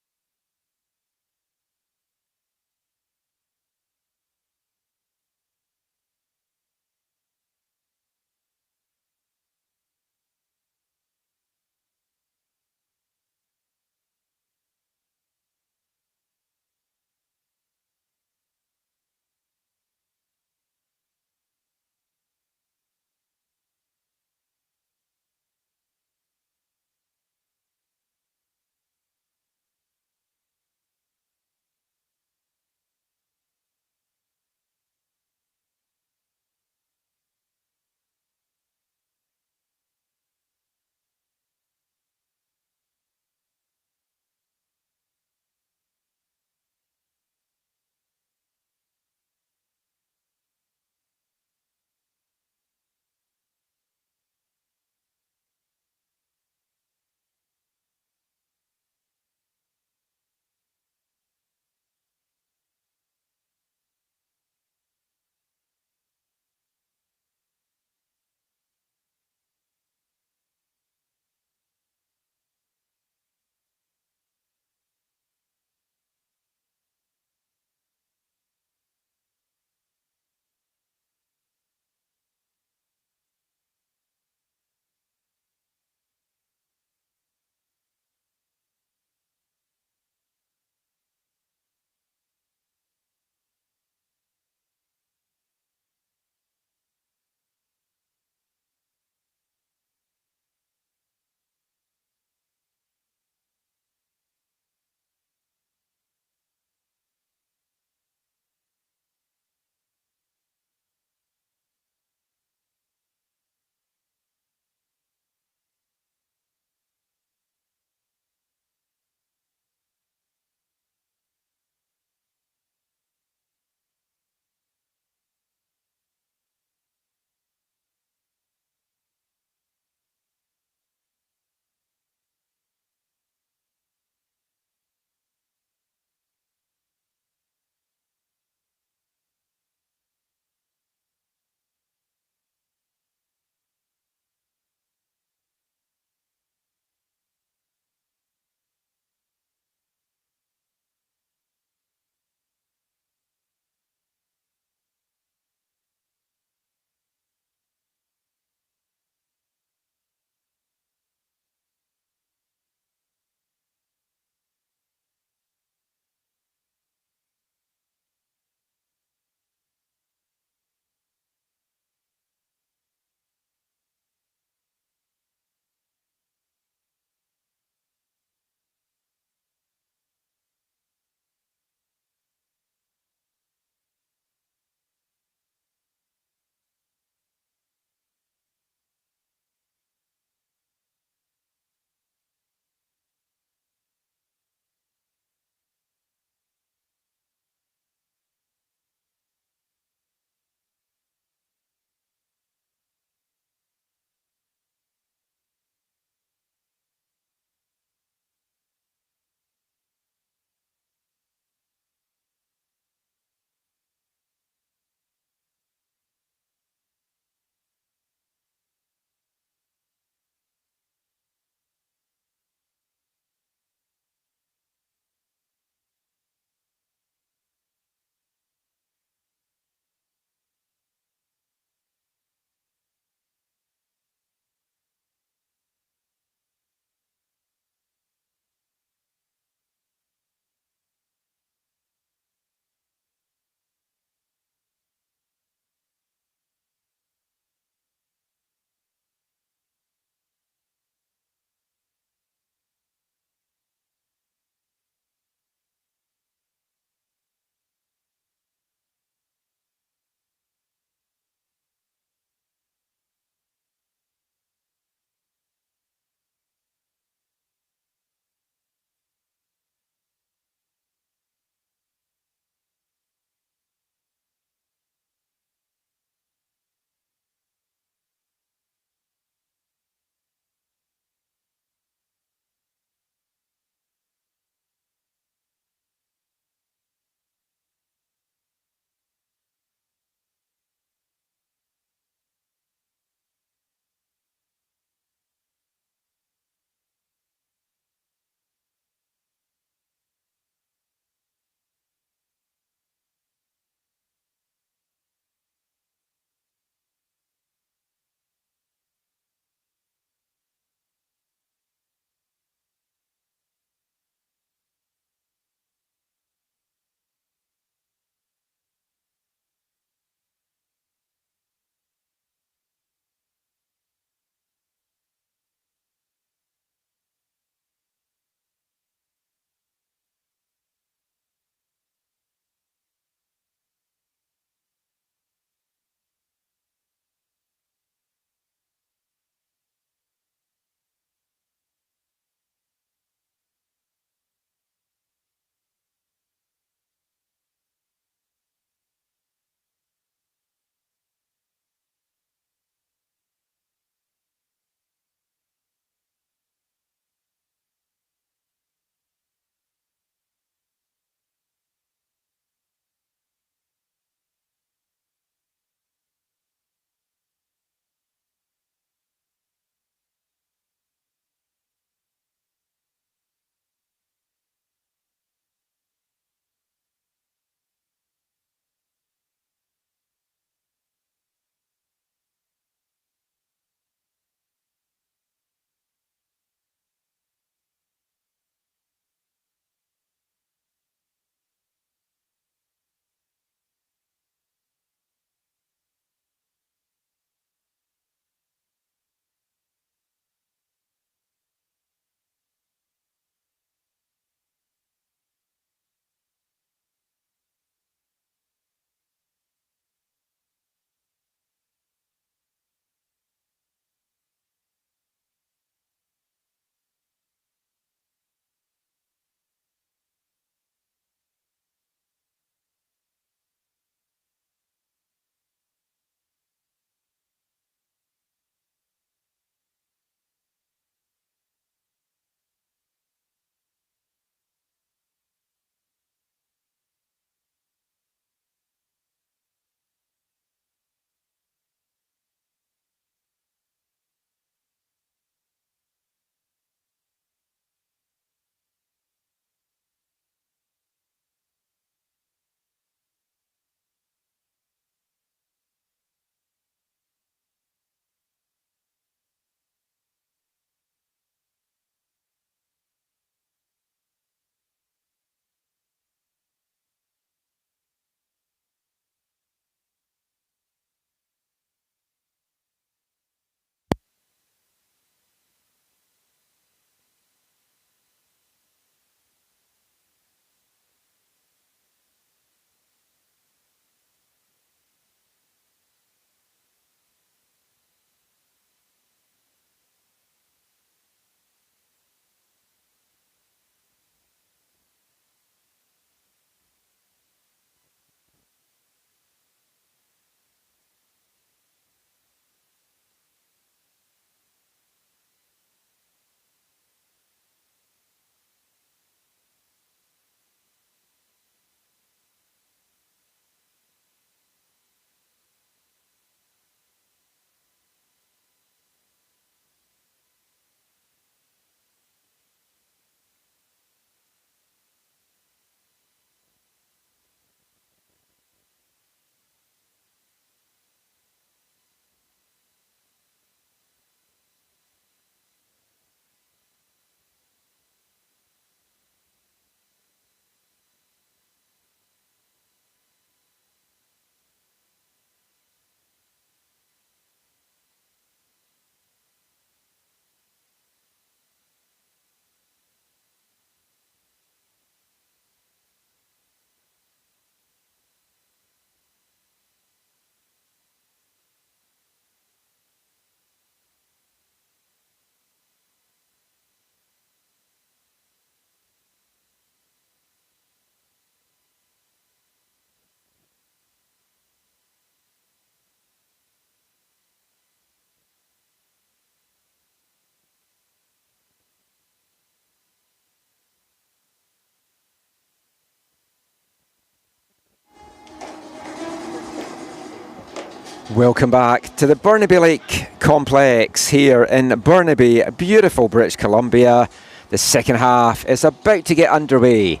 Welcome back to the Burnaby Lake Complex here in Burnaby, beautiful British Columbia. The second half is about to get underway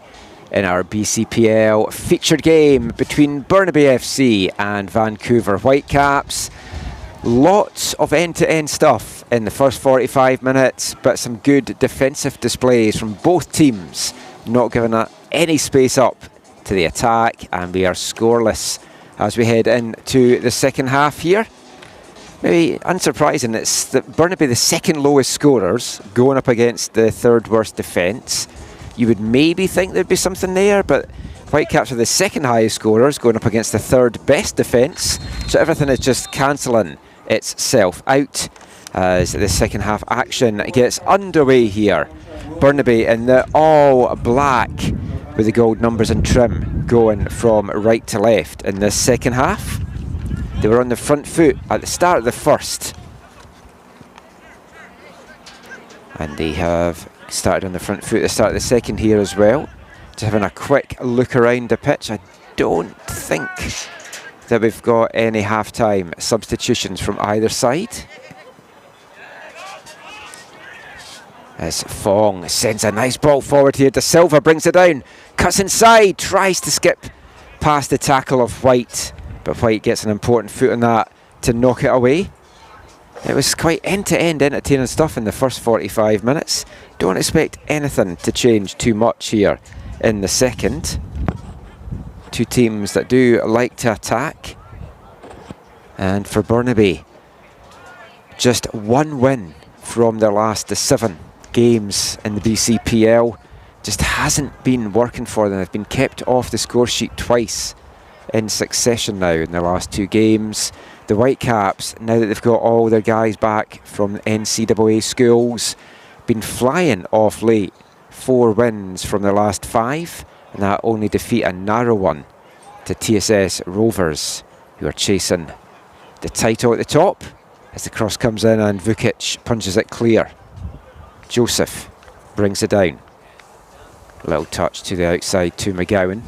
in our BCPL featured game between Burnaby FC and Vancouver Whitecaps. Lots of end-to-end stuff in the first 45 minutes, but some good defensive displays from both teams, not giving any space up to the attack, and we are scoreless as we head into the second half here. Maybe unsurprising, it's Burnaby the second lowest scorers going up against the third worst defence. You would maybe think there'd be something there, but Whitecaps are the second highest scorers going up against the third best defence. So everything is just cancelling itself out as the second half action gets underway here. Burnaby in the all black with the gold numbers and trim going from right to left in the second half. They were on the front foot at the start of the first, and they have started on the front foot at the start of the second here as well. Just having a quick look around the pitch, I don't think that we've got any half-time substitutions from either side. As Fong sends a nice ball forward here, De Silva brings it down, cuts inside, tries to skip past the tackle of White, but White gets an important foot on that to knock it away. It was quite end-to-end entertaining stuff in the first 45 minutes. Don't expect anything to change too much here in the second. Two teams that do like to attack. And for Burnaby, just one win from their last 7 games in the BCPL. Just hasn't been working for them. They've been kept off the score sheet twice in succession now in their last 2 games. The Whitecaps, now that they've got all their guys back from NCAA schools, been flying off late. 4 wins from their last 5, and that only defeat a narrow one to TSS Rovers, who are chasing the title at the top as the cross comes in and Vukic punches it clear. Joseph brings it down. A little touch to the outside to McGowan.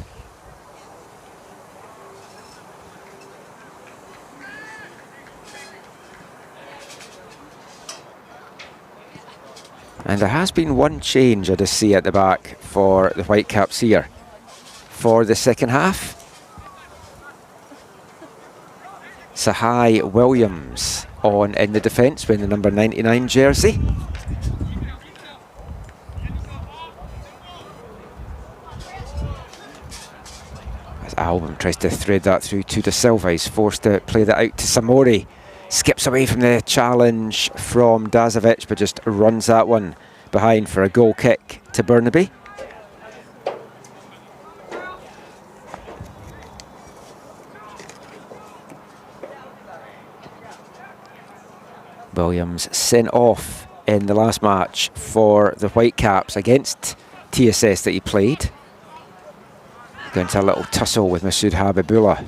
And there has been one change I just see at the back for the Whitecaps here for the second half. Sahai Williams on in the defence wearing the number 99 jersey. As Album tries to thread that through to De Silva, he's forced to play that out to Samori. Skips away from the challenge from Dazovic, but just runs that one behind for a goal kick to Burnaby. Williams sent off in the last match for the Whitecaps against TSS that he played. Going to a little tussle with Masood Habibullah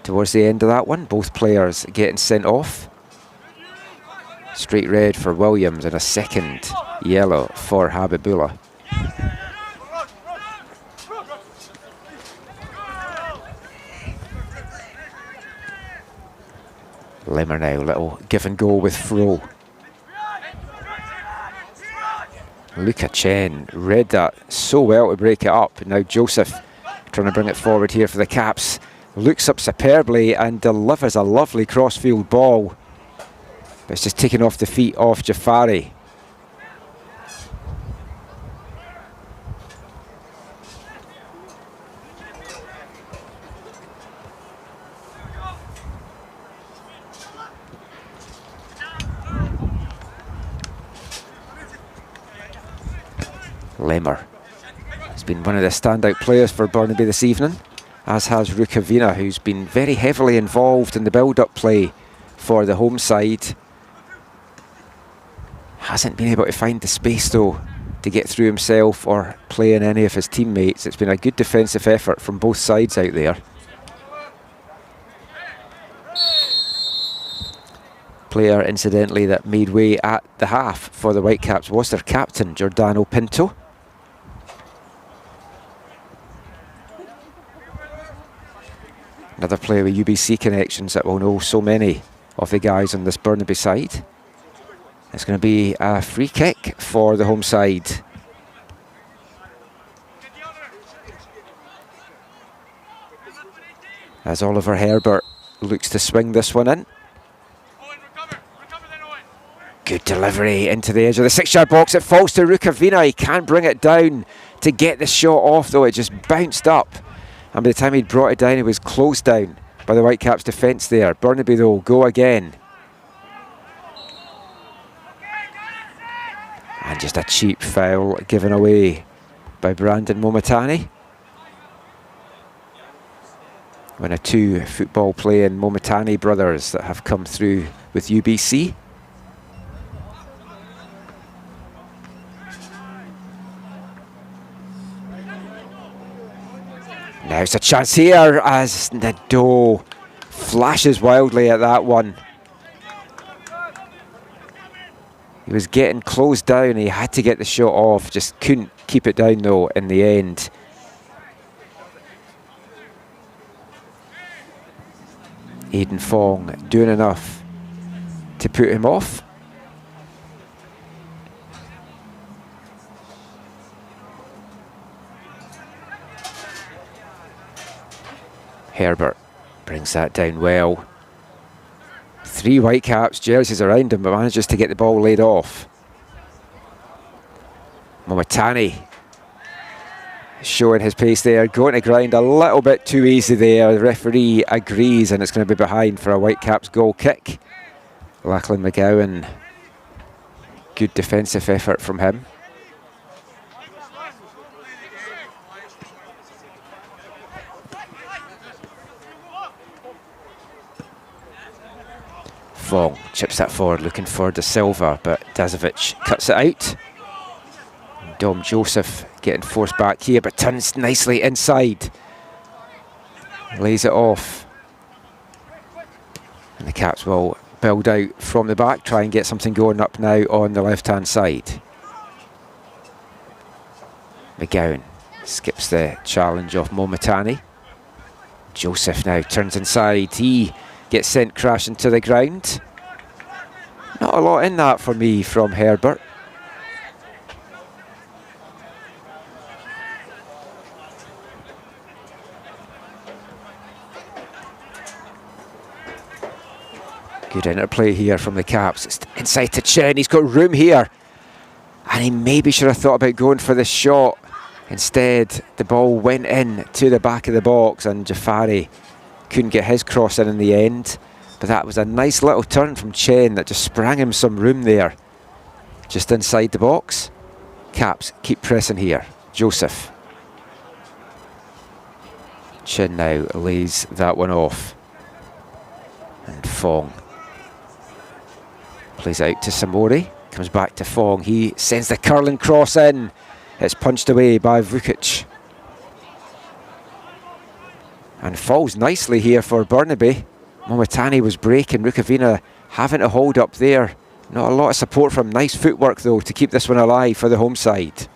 towards the end of that one. Both players getting sent off. Straight red for Williams and a second yellow for Habibullah. Lemmer now, little give and go with Fro. Luca Chen read that so well to break it up. Now Joseph trying to bring it forward here for the Caps. Looks up superbly and delivers a lovely crossfield ball. But it's just taken off the feet of Jafari. Lemmer has been one of the standout players for Burnaby this evening, as has Rukavina, who's been very heavily involved in the build-up play for the home side. Hasn't been able to find the space though to get through himself or play in any of his teammates. It's been a good defensive effort from both sides out there. Player, incidentally, that made way at the half for the Whitecaps was their captain, Giordano Pinto. Another player with UBC connections that will know so many of the guys on this Burnaby side. It's going to be a free kick for the home side. As Oliver Herbert looks to swing this one in. Good delivery into the edge of the 6-yard box. It falls to Rukavina. He can't bring it down to get the shot off, though. It just bounced up. And by the time he'd brought it down, it was closed down by the Whitecaps defence there. Burnaby, though, go again. And just a cheap foul given away by Brandon Momatani. One of two football playing Momatani brothers that have come through with UBC. Now it's a chance here as Nadeau flashes wildly at that one. He was getting closed down. He had to get the shot off. Just couldn't keep it down though in the end. Aidan Fong doing enough to put him off. Herbert brings that down well. 3 Whitecaps jerseys around him, but manages to get the ball laid off. Momatani showing his pace there, going to grind a little bit too easy there. The referee agrees, and it's going to be behind for a Whitecaps goal kick. Lachlan McGowan, good defensive effort from him. Fong chips that forward, looking for De Silva, but Dazovic cuts it out. Dom Joseph getting forced back here, but turns nicely inside. Lays it off. And the Caps will build out from the back, try and get something going up now on the left-hand side. McGowan skips the challenge of Momatani. Joseph now turns inside. He gets sent crashing to the ground. Not a lot in that for me from Herbert. Good interplay here from the Caps. It's inside to Chen. He's got room here. And he maybe should have thought about going for this shot. Instead, the ball went in to the back of the box and Jafari couldn't get his cross in the end. But that was a nice little turn from Chen that just sprang him some room there. Just inside the box. Caps keep pressing here. Joseph. Chen now lays that one off. And Fong plays out to Samori. Comes back to Fong. He sends the curling cross in. It's punched away by Vukic. And falls nicely here for Burnaby. Momatani was breaking. Rukavina having to hold up there. Not a lot of support from. Nice footwork though to keep this one alive for the home side.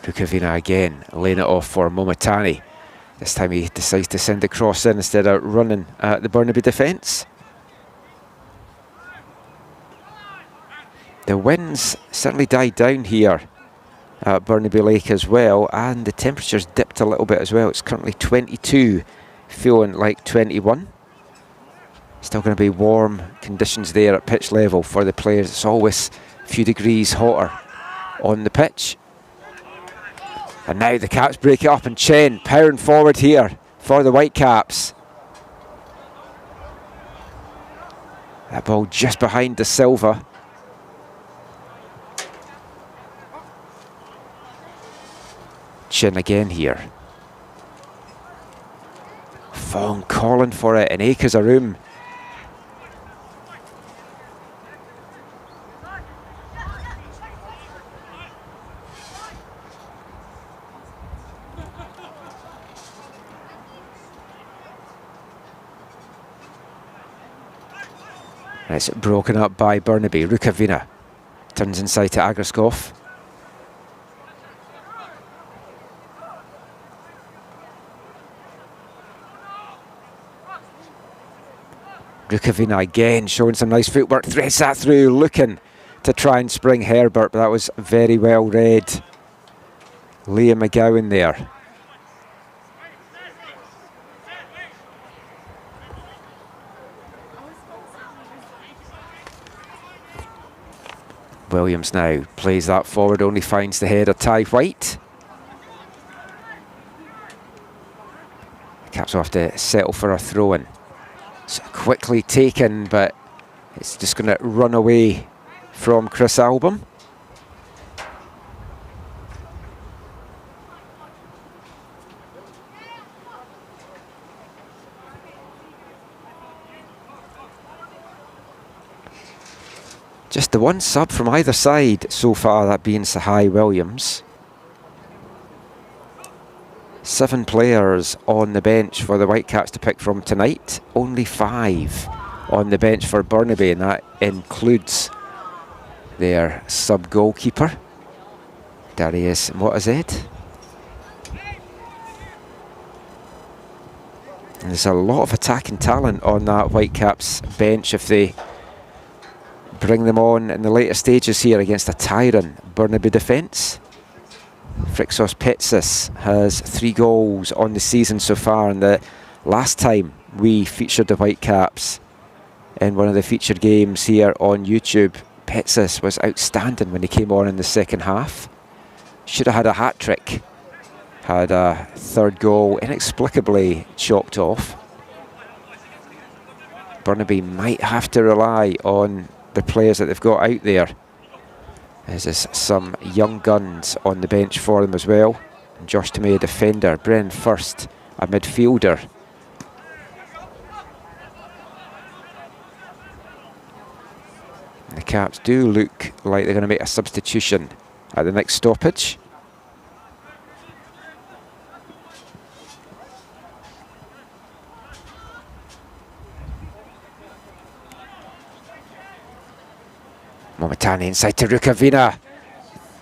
Rukavina again laying it off for Momatani. This time he decides to send the cross in instead of running at the Burnaby defence. The winds certainly died down here at Burnaby Lake as well, and the temperature's dipped a little bit as well. It's currently 22, feeling like 21. Still going to be warm conditions there at pitch level for the players. It's always a few degrees hotter on the pitch. And now the Caps break it up, and Chen powering forward here for the Whitecaps. That ball just behind De Silva. Chen again here. Fong calling for it in acres of room. And it's broken up by Burnaby. Rukavina turns inside to Agraskov. Rukavina again showing some nice footwork, threads that through, looking to try and spring Herbert, but that was very well read. Liam McGowan there. Williams now plays that forward, only finds the header, Ty White. The Caps will have to settle for a throw-in. It's quickly taken, but it's just going to run away from Chris Albom. Just the one sub from either side so far, that being Sahai Williams. 7 players on the bench for the Whitecaps to pick from tonight. Only 5 on the bench for Burnaby, and that includes their sub-goalkeeper, Darius Motazed. And there's a lot of attacking talent on that Whitecaps bench if they bring them on in the later stages here against a tyrant Burnaby defence. Frixos Petsis has 3 goals on the season so far, and the last time we featured the Whitecaps in one of the featured games here on YouTube, Petsis was outstanding when he came on in the second half. Should have had a hat-trick. Had a 3rd goal inexplicably chalked off. Burnaby might have to rely on the players that they've got out there. There's some young guns on the bench for them as well. Josh Tomei, a defender. Brennan First, a midfielder. And the Caps do look like they're going to make a substitution at the next stoppage. Momitani inside to Rukavina.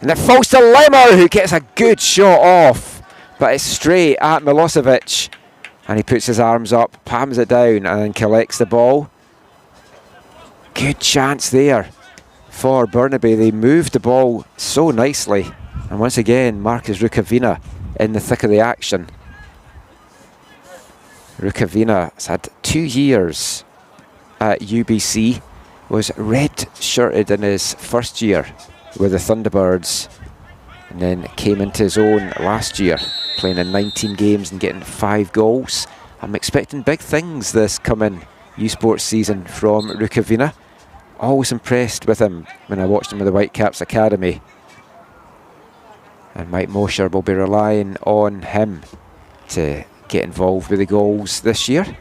And the falls to Lemmer, who gets a good shot off. But it's straight at Milosevic. And he puts his arms up, palms it down, and then collects the ball. Good chance there for Burnaby. They moved the ball so nicely. And once again, Marcus Rukavina in the thick of the action. Rukavina has had 2 years at UBC. Was red-shirted in his first year with the Thunderbirds, and then came into his own last year, playing in 19 games and getting 5 goals. I'm expecting big things this coming U Sports season from Rukavina. Always impressed with him when I watched him with the Whitecaps Academy. And Mike Mosher will be relying on him to get involved with the goals this year.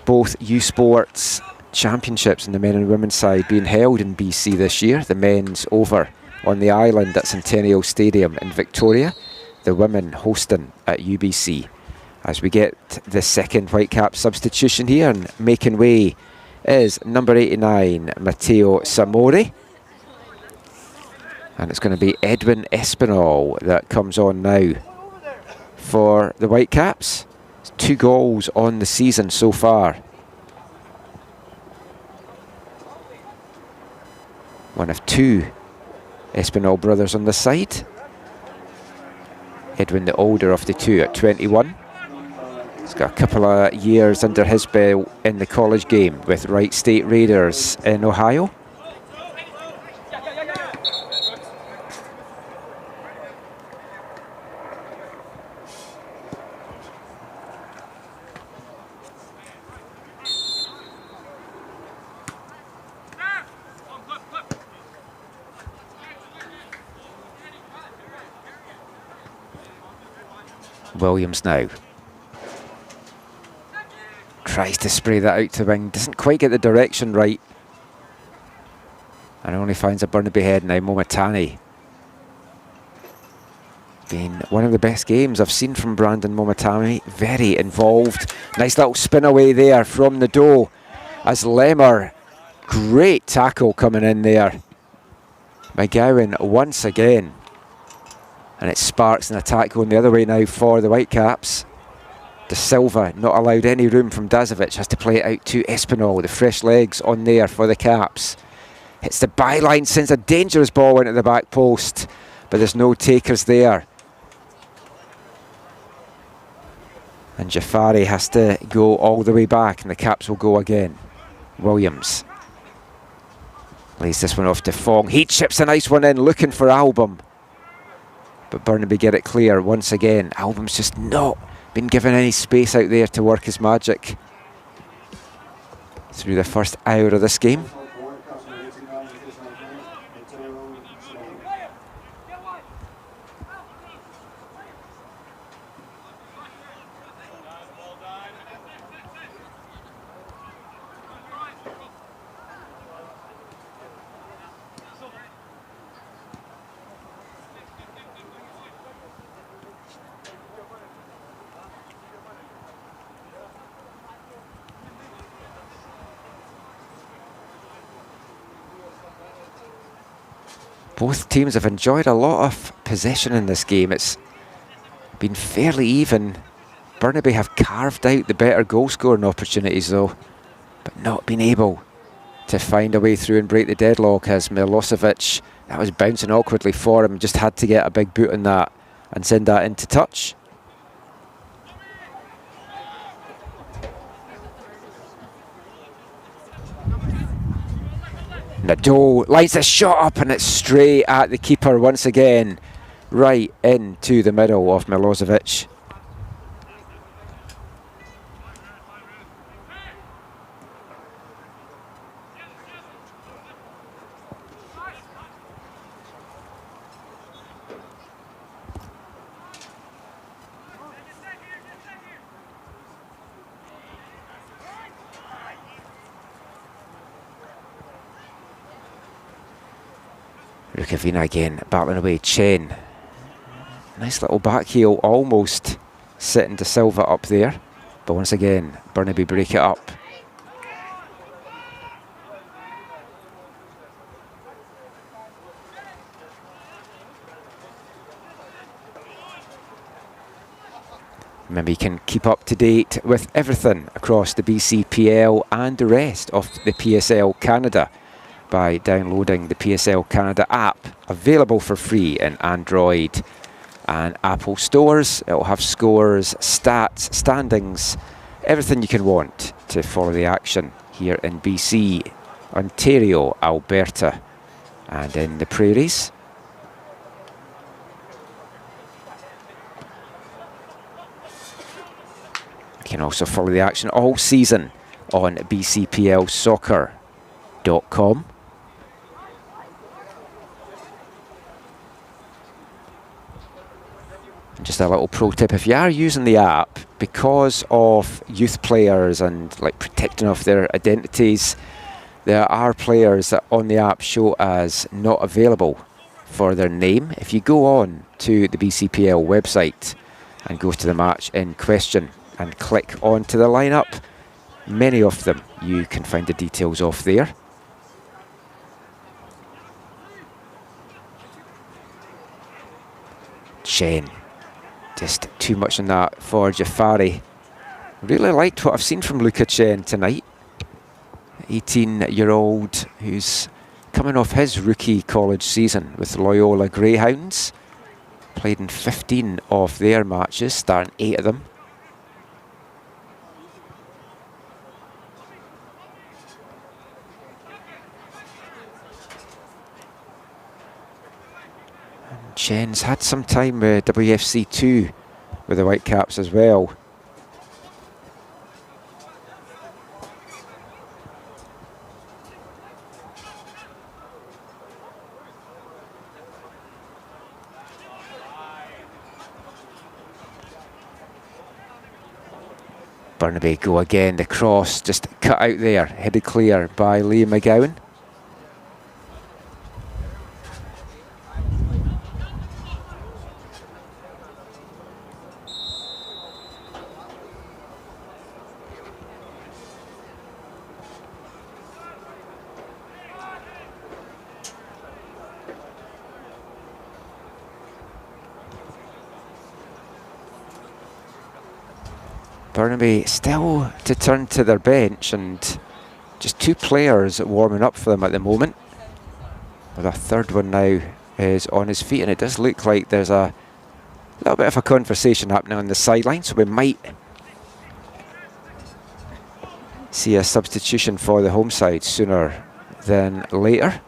Both U Sports Championships on the men and women's side being held in BC this year. The men's over on the island at Centennial Stadium in Victoria. The women hosting at UBC. As we get the second Whitecap substitution here, and making way is number 89, Matteo Samori. And it's going to be Edwin Espinal that comes on now for the Whitecaps. 2 goals on the season so far. One of 2 Espinal brothers on the side. Edwin, the older of the 2, at 21. He's got a couple of years under his belt in the college game with Wright State Raiders in Ohio. Williams now tries to spray that out to wing, doesn't quite get the direction right, and only finds a Burnaby head now. Momitani. Been one of the best games I've seen from Brandon Momitani. Very involved. Nice little spin away there from the Doe as Lemmer Great tackle coming in there. McGowan once again. And it sparks an attack going the other way now for the Whitecaps. De Silva not allowed any room from Dazovic, has to play it out to Espinal. The fresh legs on there for the Caps. Hits the byline, sends a dangerous ball into the back post, but there's no takers there. And Jafari has to go all the way back, and the Caps will go again. Williams lays this one off to Fong. He chips a nice one in, looking for Album. But Burnaby get it clear once again. Album's just not been given any space out there to work his magic through the first hour of this game. Both teams have enjoyed a lot of possession in this game. It's been fairly even. Burnaby have carved out the better goal scoring opportunities though, but not been able to find a way through and break the deadlock, as Milosevic, that was bouncing awkwardly for him, just had to get a big boot on that and send that into touch. Nadeau lights a shot up and it's straight at the keeper once again, right into the middle of Milosevic. Rukavina again, battling away. Chen. Nice little back heel, almost sitting De Silva up there. But once again, Burnaby break it up. Remember, you can keep up to date with everything across the BCPL and the rest of the PSL Canada by downloading the PSL Canada app, available for free in Android and Apple stores. It will have scores, stats, standings, everything you can want to follow the action here in BC, Ontario, Alberta, and in the prairies. You can also follow the action all season on bcplsoccer.com. Just a little pro tip, if you are using the app, because of youth players and like protecting of their identities, there are players that on the app show as not available for their name. If you go on to the BCPL website and go to the match in question and click onto the lineup, many of them you can find the details of there. Chen. Just too much on that for Jafari. Really liked what I've seen from Luca Chen tonight. 18-year-old who's coming off his rookie college season with Loyola Greyhounds. Played in 15 of their matches, starting 8 of them. Chen's had some time with WFC2 with the Whitecaps as well. Burnaby go again, the cross just cut out there, headed clear by Liam McGowan. Burnaby still to turn to their bench, and just 2 players warming up for them at the moment. But a third one now is on his feet, and it does look like there's a little bit of a conversation happening on the sideline, so we might see a substitution for the home side sooner than later.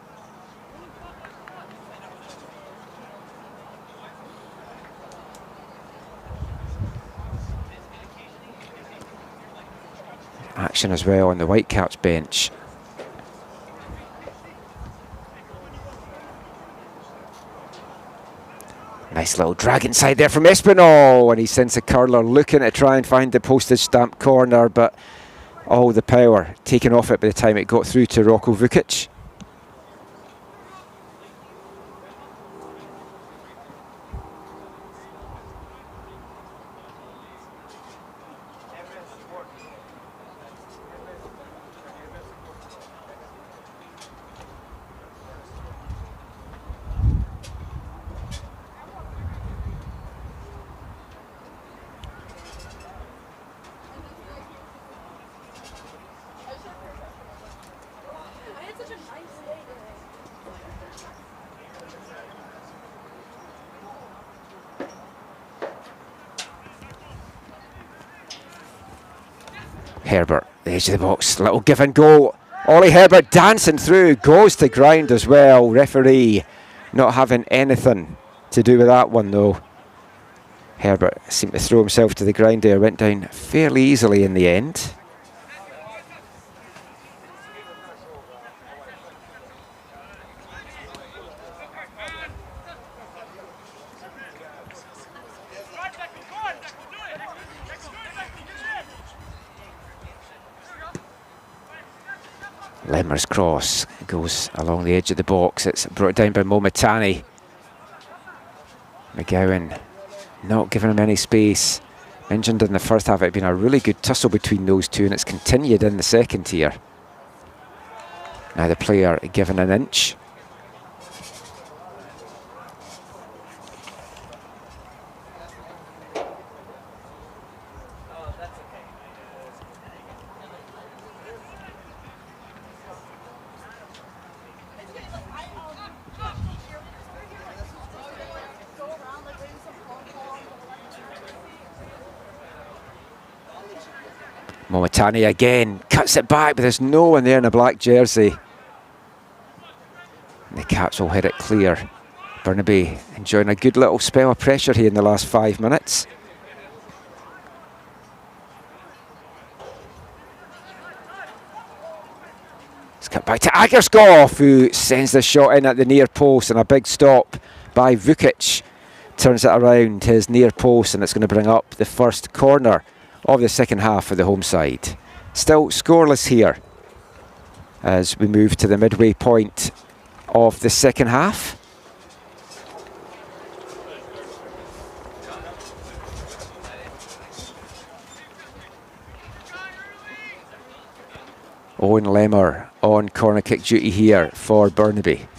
Action as well on the Whitecaps bench. Nice little drag inside there from Espinal, and he sends a curler looking to try and find the postage stamp corner, but all the power taken off it by the time it got through to Rocco Vukic. Herbert, the edge of the box, little give and go. Ollie Herbert dancing through, goes to ground as well. Referee not having anything to do with that one though. Herbert seemed to throw himself to the ground there, went down fairly easily in the end. Lemmer's cross goes along the edge of the box. It's brought down by Momatani. McGowan not giving him any space. Mentioned in the first half, it had been a really good tussle between those two, and it's continued in the second here. Now the player given an inch. Momatani again, cuts it back, but there's no one there in a black jersey. And the Caps will hit it clear. Burnaby enjoying a good little spell of pressure here in the last 5 minutes. It's cut back to Agerskov, who sends the shot in at the near post, and a big stop by Vukic turns it around his near post, and it's going to bring up the first corner of the second half for the home side. Still scoreless here as we move to the midway point of the second half. Owen Lemmer on corner kick duty here for Burnaby.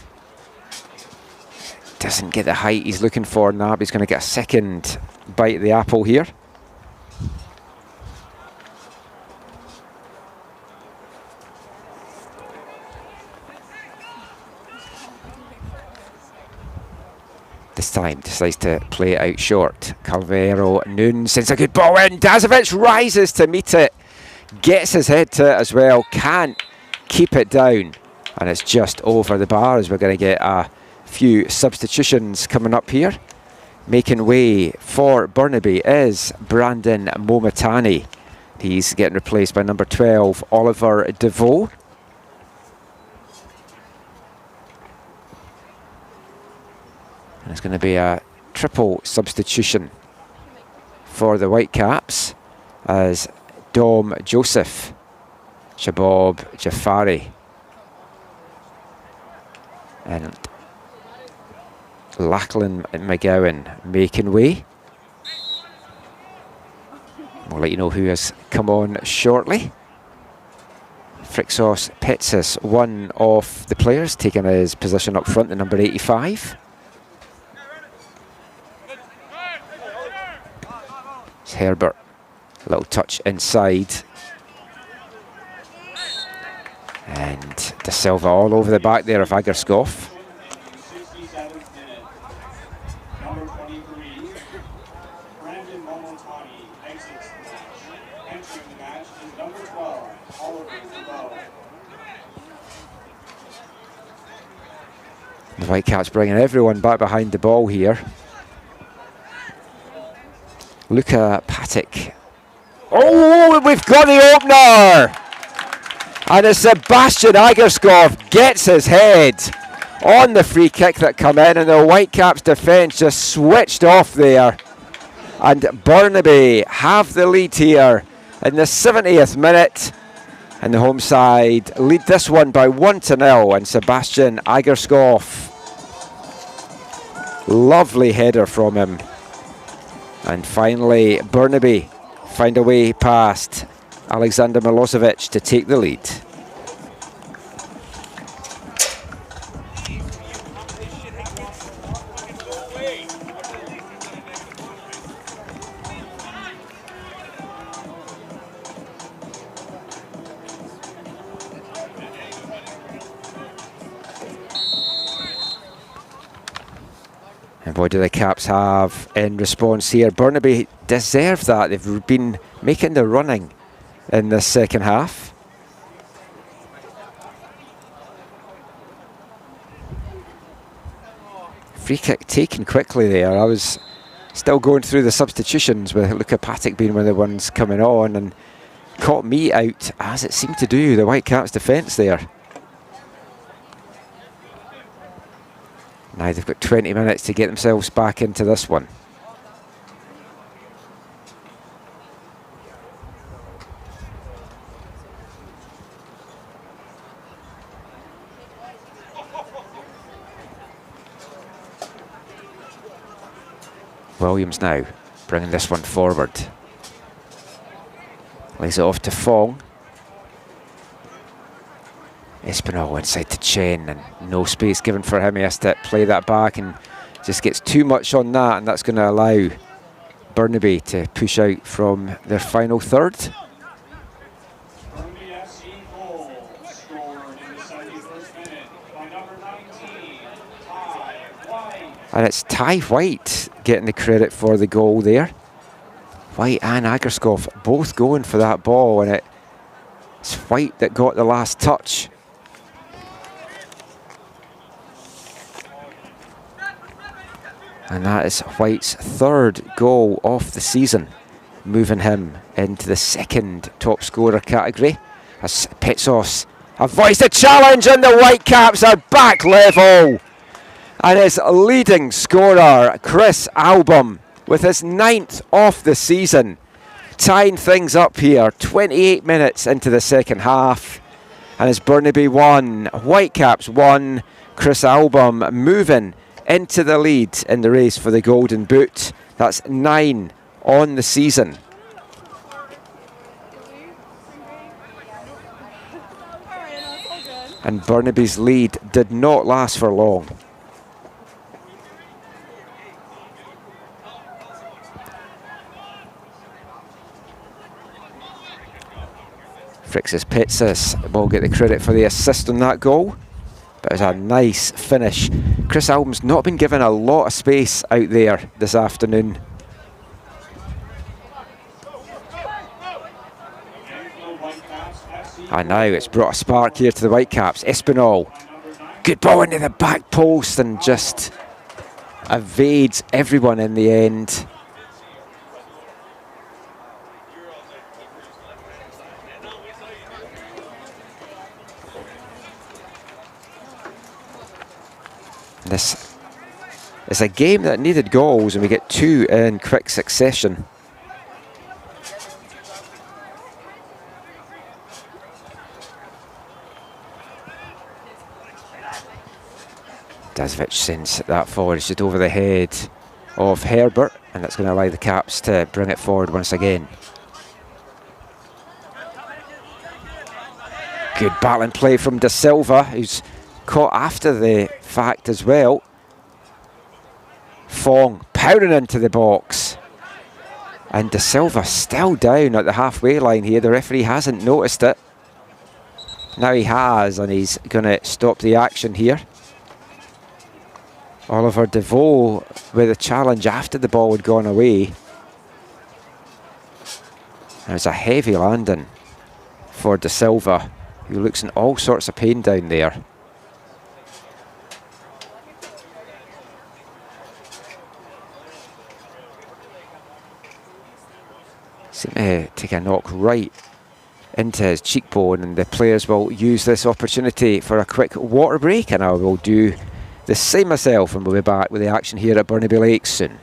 Doesn't get the height he's looking for. Naby's going to get a second bite of the apple here. This time decides to play it out short. Calvero Noon sends a good ball in. Dazovic rises to meet it. Gets his head to it as well. Can't keep it down. And it's just over the bar as we're going to get a few substitutions coming up here. Making way for Burnaby is Brandon Momatani. He's getting replaced by number 12, Oliver DeVoe. And it's going to be a triple substitution for the Whitecaps as Dom Joseph, Shabab Jafari, and Lachlan McGowan making way. We'll let you know who has come on shortly. Frixos Petsis, one of the players, taking his position up front, the number 85. It's Herbert Little touch inside. And De Silva all over the back there of Agerskov. The Whitecaps bringing everyone back behind the ball here. Luka Patrick. Oh, we've got the opener! And as Sebastian Agerskov gets his head on the free kick that come in, and the Whitecaps defence just switched off there. And Burnaby have the lead here in the 70th minute. And the home side lead this one by 1-0, and Sebastian Agerskov. Lovely header from him. And finally, Burnaby find a way past Alexander Milosevic to take the lead. And what do the Caps have in response here? Burnaby deserve that. They've been making the running in the second half. Free kick taken quickly there. I was still going through the substitutions with Luka Patrick being one of the ones coming on, and caught me out, as it seemed to do, the Whitecaps defence there. Now they've got 20 minutes to get themselves back into this one. Williams now bringing this one forward. Lays it off to Fong. Espinal inside to Chen, and no space given for him. He has to play that back and just gets too much on that, and that's going to allow Burnaby to push out from their final third. And it's Ty White getting the credit for the goal there. White and Agerskov both going for that ball, and it's White that got the last touch. And that is White's third goal of the season, moving him into the second top scorer category. As Petsos avoids the challenge, and the Whitecaps are back level. And his leading scorer, Chris Albom, with his 9th of the season, tying things up here, 28 minutes into the second half. And as Burnaby 1, Whitecaps 1, Chris Albom moving into the lead in the race for the Golden Boot. That's 9 on the season. And Burnaby's lead did not last for long. Frixis Petsis will get the credit for the assist on that goal. But it was a nice finish. Chris Albom's not been given a lot of space out there this afternoon. And now it's brought a spark here to the Whitecaps. Espinal, good ball into the back post, and just evades everyone in the end. This is a game that needed goals, and we get 2 in quick succession. Dazovic sends that forward, it's just over the head of Herbert, and that's going to allow the Caps to bring it forward once again. Good battling play from De Silva, who's caught after the fact as well. Fong powering into the box, And De Silva still down at the halfway line here. The referee hasn't noticed it. Now he has, and he's going to stop the action here. Oliver DeVoe with a challenge after the ball had gone away. There's a heavy landing for De Silva, who looks in all sorts of pain down there. Seemed to take a knock right into his cheekbone, and the players will use this opportunity for a quick water break, and I will do the same myself, and we'll be back with the action here at Burnaby Lake soon.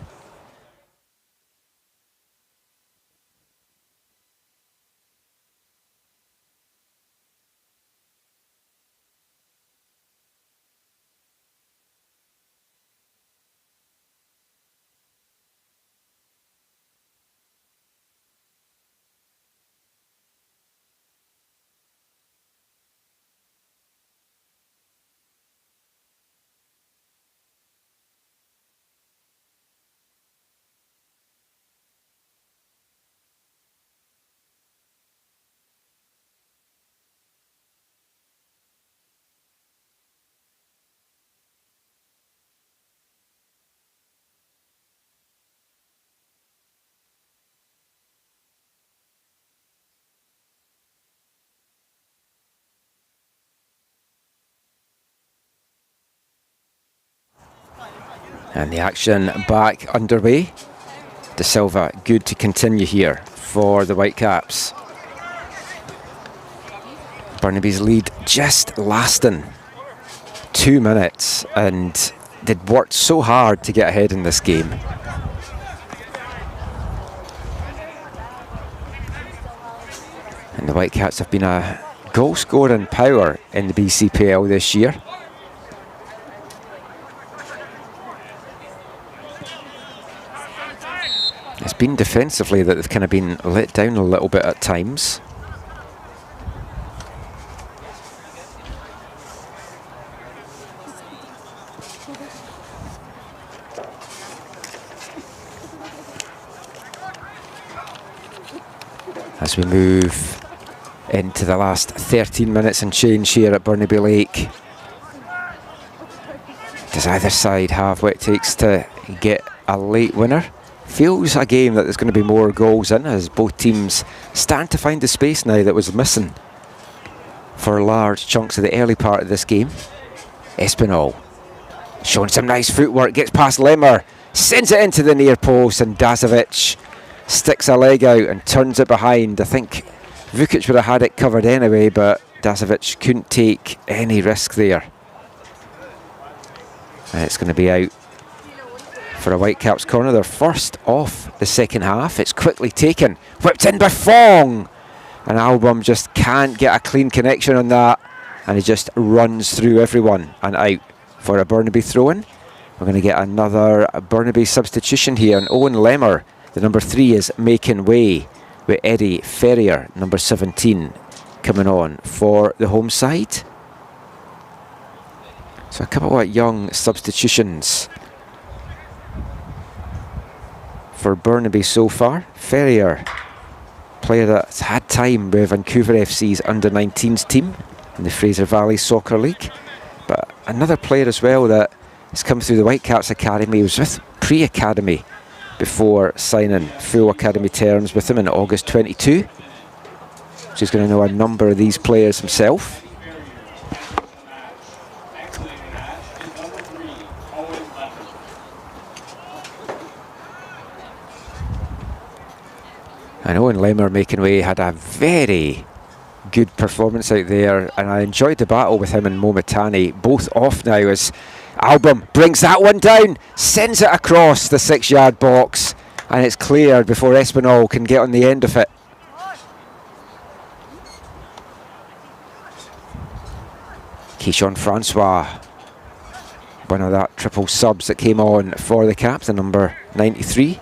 And the action back underway. De Silva, good to continue here for the Whitecaps. Burnaby's lead just lasting 2 minutes, and they'd worked so hard to get ahead in this game. And the Whitecaps have been a goal-scoring power in the BCPL this year. It's been defensively that they've kind of been let down a little bit at times. As we move into the last 13 minutes and change here at Burnaby Lake. Does either side have what it takes to get a late winner? Feels a game that there's going to be more goals in, as both teams stand to find the space now that was missing for large chunks of the early part of this game. Espinal showing some nice footwork, gets past Lemmer, sends it into the near post, and Dazovic sticks a leg out and turns it behind. I think Vukic would have had it covered anyway, but Dazovic couldn't take any risk there. And it's going to be out for a Whitecaps corner. They're first off the second half. It's quickly taken, whipped in by Fong, and Album just can't get a clean connection on that, and he just runs through everyone and out for a Burnaby throw-in. We're going to get another Burnaby substitution here, and Owen Lemmer, the number 3, is making way with Eddie Ferrier, number 17, coming on for the home side. So a couple of young substitutions for Burnaby so far. Ferrier, player that's had time with Vancouver FC's under-19s team in the Fraser Valley Soccer League, but another player as well that has come through the Whitecaps Academy. He was with pre-academy before signing full academy terms with him in August 22. So he's going to know a number of these players himself. And Owen Lemmer making way, had a very good performance out there, and I enjoyed the battle with him and Momitani, both off now, as Album brings that one down, sends it across the 6-yard box, and it's cleared before Espinal can get on the end of it. Keishon Francois, one of that triple subs that came on for the Caps, the number 93.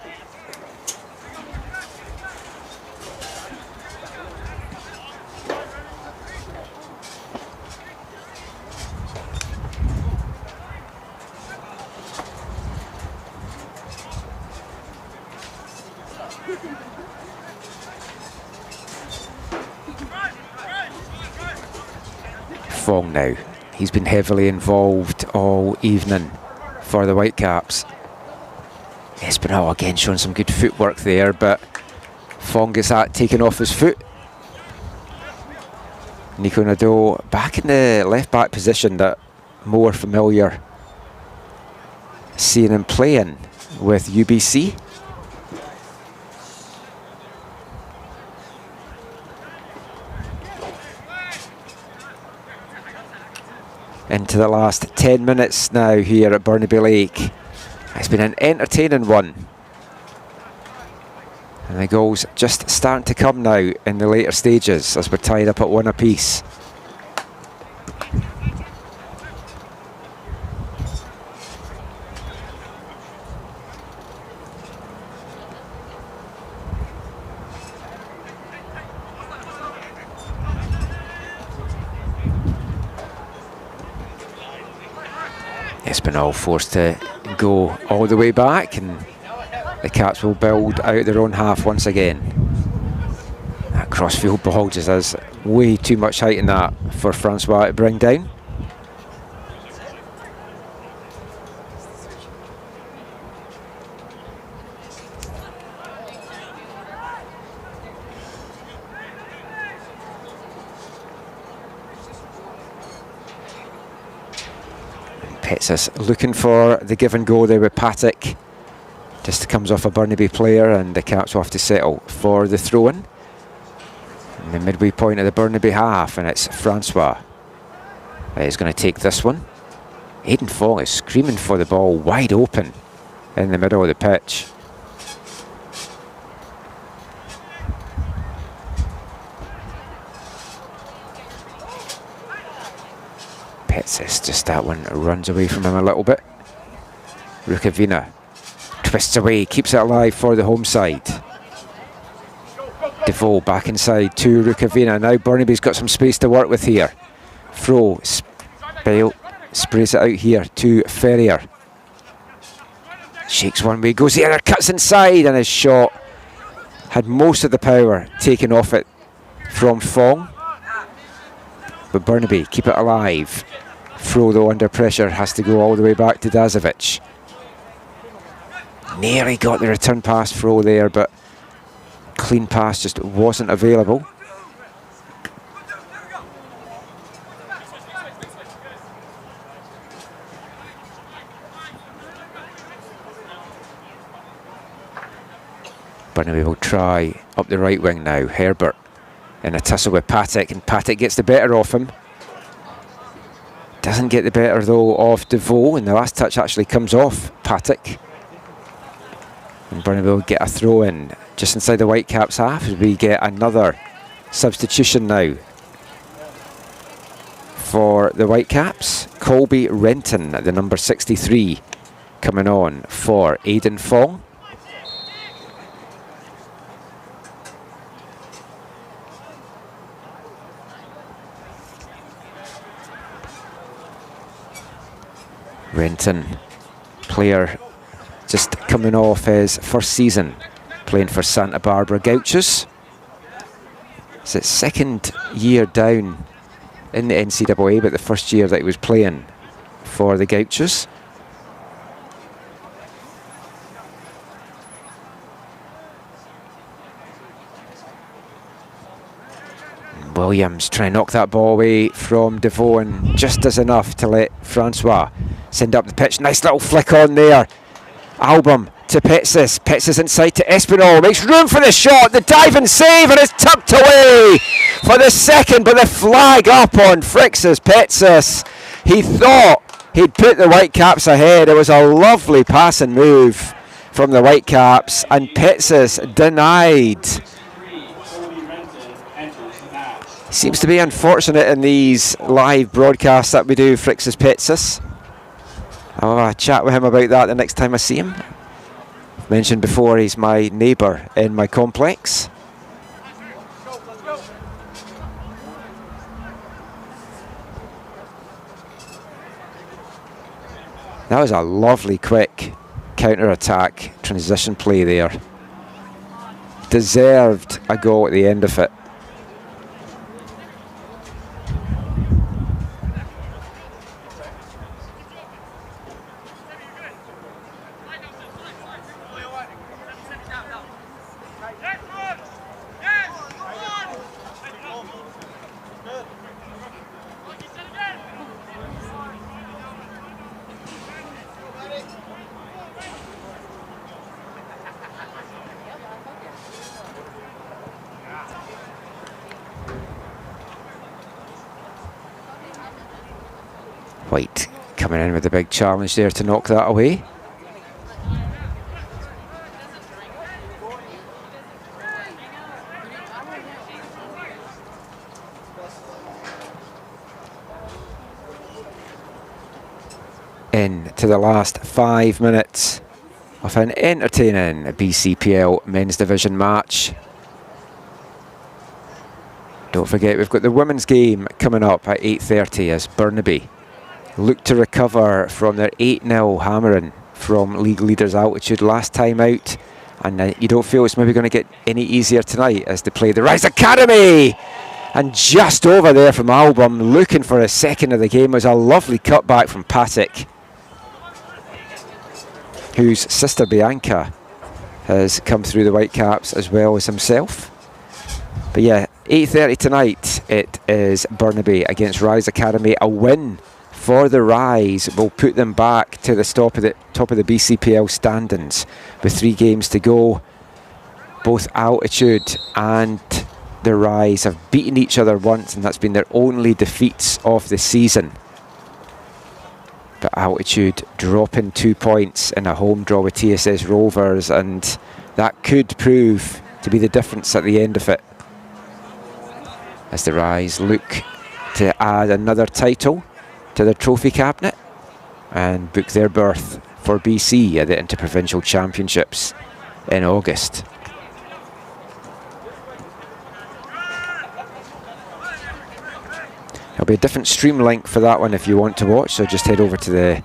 Fong now. He's been heavily involved all evening for the Whitecaps. Espinal again showing some good footwork there, but Fong gets that taken off his foot. Nico Nadeau back in the left back position that more familiar seeing him playing with UBC. Into the last 10 minutes now here at Burnaby Lake. It's been an entertaining one. And the goals just starting to come now in the later stages as we're tied up at 1 apiece. Espinal forced to go all the way back, and the Caps will build out their own half once again. That crossfield ball just has way too much height in that for Francois to bring down. Petsis looking for the give and go there with Patek. Just comes off a Burnaby player, and the Caps will have to settle for the throw-in. In the midway point of the Burnaby half, and it's Francois he's going to take this one. Aidan Fong is screaming for the ball wide open in the middle of the pitch. Petsis, just that one runs away from him a little bit. Rukavina twists away, keeps it alive for the home side. Defoe back inside to Rukavina. Now Burnaby's got some space to work with here. Fro sprays it out here to Ferrier. Shakes one way, goes the other, cuts inside, and his shot had most of the power taken off it from Fong. But Burnaby keep it alive. Fro, though, under pressure, has to go all the way back to Dazovic. Nearly got the return pass Fro there, but clean pass just wasn't available. Burnaby will try up the right wing now. Herbert in a tussle with Patek, and Patek gets the better of him. Doesn't get the better though of Devoe, and the last touch actually comes off Patek. And Burnaby will get a throw in just inside the Whitecaps half as we get another substitution now for the Whitecaps. Colby Renton, the number 63, coming on for Aidan Fong. Renton, player just coming off his first season playing for Santa Barbara Gauchos. It's his second year down in the NCAA, but the first year that he was playing for the Gauchos. Williams trying to knock that ball away from Devoe, and just does enough to let Francois send up the pitch. Nice little flick on there. Album to Petsis. Petsis inside to Espinal. Makes room for the shot. The dive and save, and it's tucked away for the second, but the flag up on Frix's Petsis. He thought he'd put the Whitecaps ahead. It was a lovely pass and move from the Whitecaps, and Petsis denied. Seems to be unfortunate in these live broadcasts that we do, Frix's Petsis. I'll have a chat with him about that the next time I see him. Mentioned before, he's my neighbour in my complex. That was a lovely quick counter-attack transition play there. deserved a goal at the end of it. White coming in with a big challenge there to knock that away. Into the last 5 minutes of an entertaining BCPL Men's Division match. Don't forget, we've got the women's game coming up at 8:30 as Burnaby look to recover from their 8-0 hammering from league leaders Altitude last time out, and you don't feel it's maybe going to get any easier tonight as they play the Rise Academy. And just over there from Album, looking for a second of the game, was a lovely cutback from Patek, whose sister Bianca has come through the Whitecaps as well as himself. But yeah, 8:30 tonight it is Burnaby against Rise Academy. A win for the Rise will put them back to the top of the BCPL standings with 3 games to go. Both Altitude and the Rise have beaten each other once, and that's been their only defeats of the season. But Altitude dropping 2 points in a home draw with TSS Rovers, and that could prove to be the difference at the end of it, as the Rise look to add another title to their trophy cabinet and book their berth for BC at the Interprovincial Championships in August. There'll be a different stream link for that one if you want to watch, so just head over to the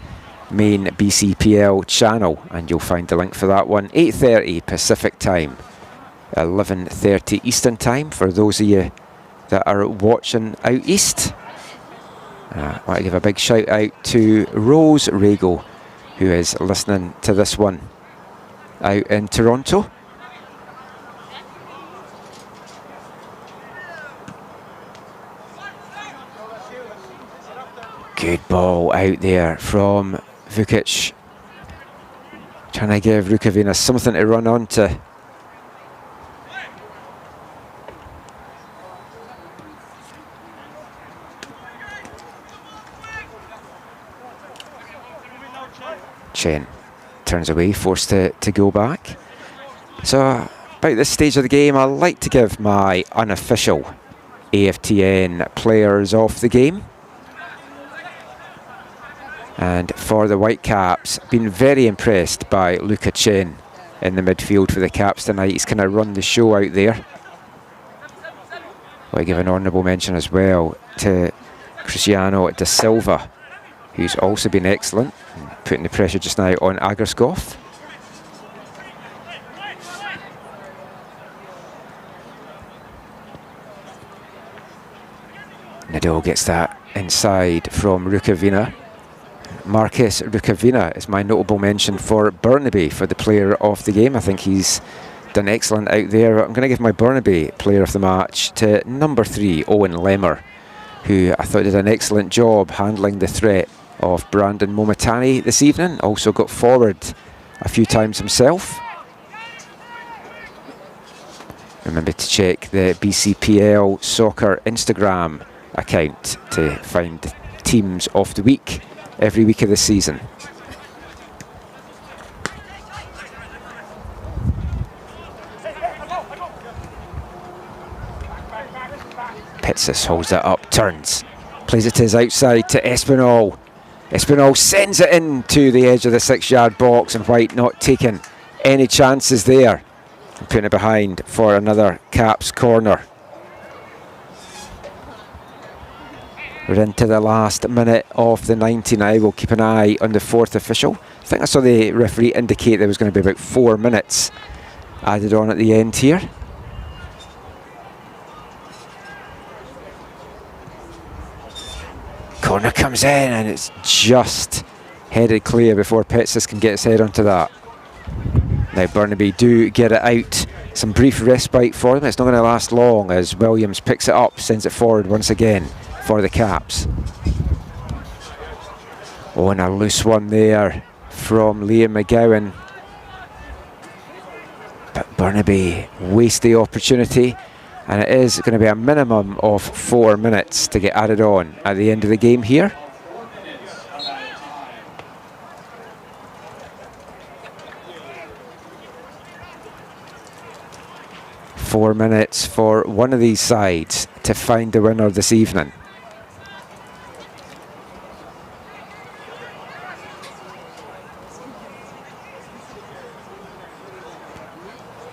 main BCPL channel and you'll find the link for that one. 8:30 Pacific time, 11:30 Eastern time for those of you that are watching out east. I want to give a big shout out to Rose Regal, who is listening to this one out in Toronto. Good ball out there from Vukic, trying to give Rukavina something to run onto. Chen turns away, forced to go back. So about this stage of the game, I like to give my unofficial AFTN players of the game. And for the Whitecaps, been very impressed by Luca Chen in the midfield for the Caps tonight. He's kind of run the show out there. I give an honourable mention as well to Cristiano da Silva, who's also been excellent, putting the pressure just now on Agerskov. Nadal gets that inside from Rukavina. Marcus Rukavina is my notable mention for Burnaby for the player of the game. I think he's done excellent out there. I'm going to give my Burnaby player of the match to number 3, Owen Lemmer, who I thought did an excellent job handling the threat of Brandon Momatani this evening. Also got forward a few times himself. Remember to check the BCPL Soccer Instagram account to find teams of the week every week of the season. Pitsis holds that up, turns, plays it to his outside to Espinal. Espinal sends it into the edge of the 6-yard box, and White not taking any chances there, and putting it behind for another Caps corner. We're into the last minute of the 90 now. We'll keep an eye on the 4th official. I think I saw the referee indicate there was going to be about 4 minutes added on at the end here. Corner comes in and it's just headed clear before Petsis can get his head onto that. Now Burnaby do get it out. Some brief respite for them. It's not going to last long as Williams picks it up, sends it forward once again for the Caps. Oh, and a loose one there from Liam McGowan. But Burnaby waste the opportunity, and it is going to be a minimum of 4 minutes to get added on at the end of the game here. Four minutes for one of these sides to find the winner this evening.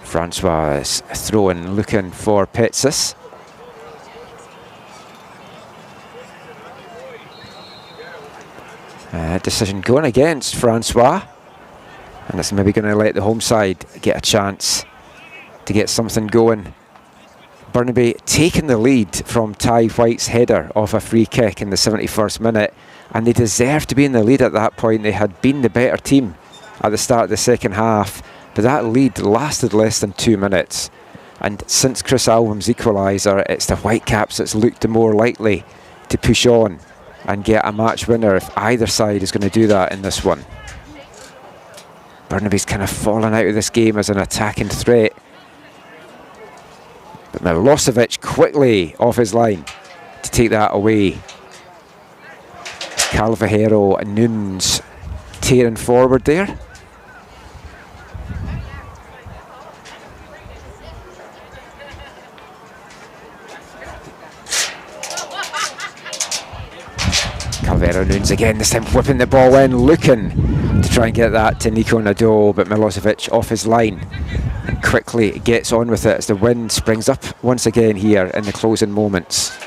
Francois is throwing, looking for Petsis. Decision going against Francois, and it's maybe going to let the home side get a chance to get something going. Burnaby taking the lead from Ty White's header off a free kick in the 71st minute, and they deserved to be in the lead at that point. They had been the better team at the start of the second half, but that lead lasted less than 2 minutes. And since Chris Alwyn's equaliser, it's the Whitecaps that's looked more likely to push on and get a match winner if either side is going to do that in this one. Burnaby's kind of fallen out of this game as an attacking threat. But Milosevic quickly off his line to take that away. Calvajero and Nunes tearing forward there. Calvajero, Nunes again, this time whipping the ball in, looking to try and get that to Nico Nadeau, but Milosevic off his line and quickly gets on with it as the wind springs up once again here in the closing moments.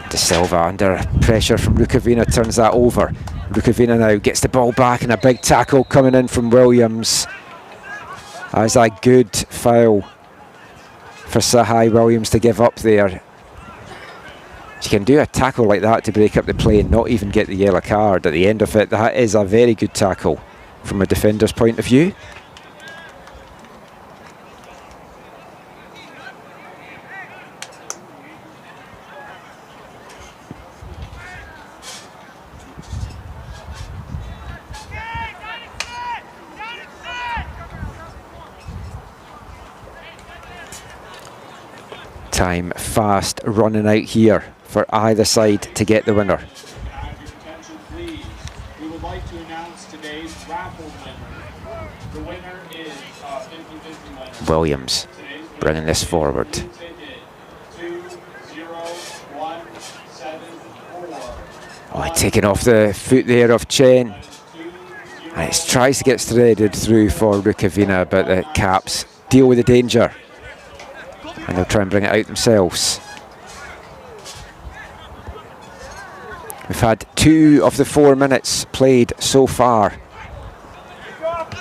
De Silva under pressure from Rukavina turns that over. Rukavina now gets the ball back and a big tackle coming in from Williams. That's a good foul for Sahai Williams to give up there. You can do a tackle like that to break up the play and not even get the yellow card at the end of it. That is a very good tackle from a defender's point of view. Time fast running out here for either side to get the winner. We would like to announce today's raffle winner. The winner is 50-50 winner. Williams bringing this forward. Oh, taking off the foot there of Chen. And it tries to get threaded through for Rukavina, but the Caps deal with the danger. And they'll try and bring it out themselves. We've had 2 of the 4 minutes played so far.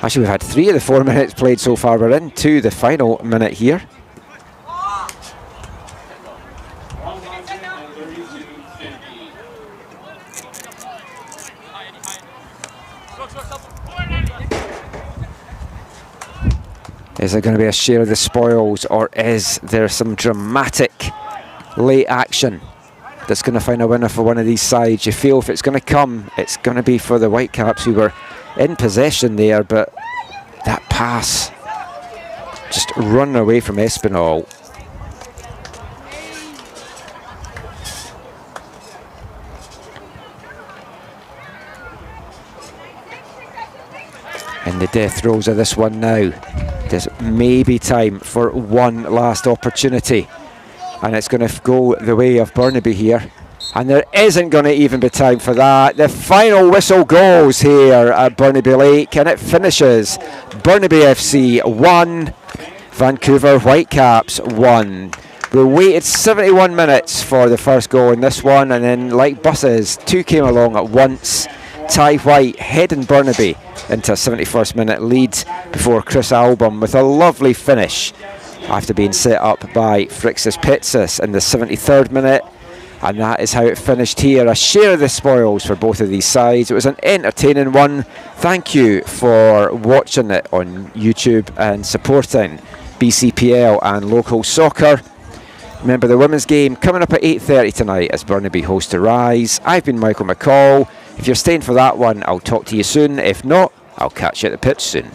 Actually, we've had 3 of the 4 minutes played so far. We're into the final minute here. Is there going to be a share of the spoils, or is there some dramatic late action that's going to find a winner for one of these sides? You feel if it's going to come, it's going to be for the Whitecaps, who were in possession there, but that pass just running away from Espinal. In the death throes of this one now, there's maybe time for one last opportunity, and it's going to go the way of Burnaby here, and there isn't going to even be time for that. The final whistle goes here at Burnaby Lake, and it finishes Burnaby FC 1, Vancouver Whitecaps 1. We waited 71 minutes for the first goal in this one, and then like buses, 2 came along at once. Ty White heading Burnaby into a 71st minute lead before Chris Album with a lovely finish after being set up by Frixus Petsis in the 73rd minute. And that is how it finished here. A share of the spoils for both of these sides. It was an entertaining one. Thank you for watching it on YouTube and supporting BCPL and local soccer. Remember the women's game coming up at 8:30 tonight as Burnaby host to Rise. I've been Michael McCall. If you're staying for that one, I'll talk to you soon. If not, I'll catch you at the pitch soon.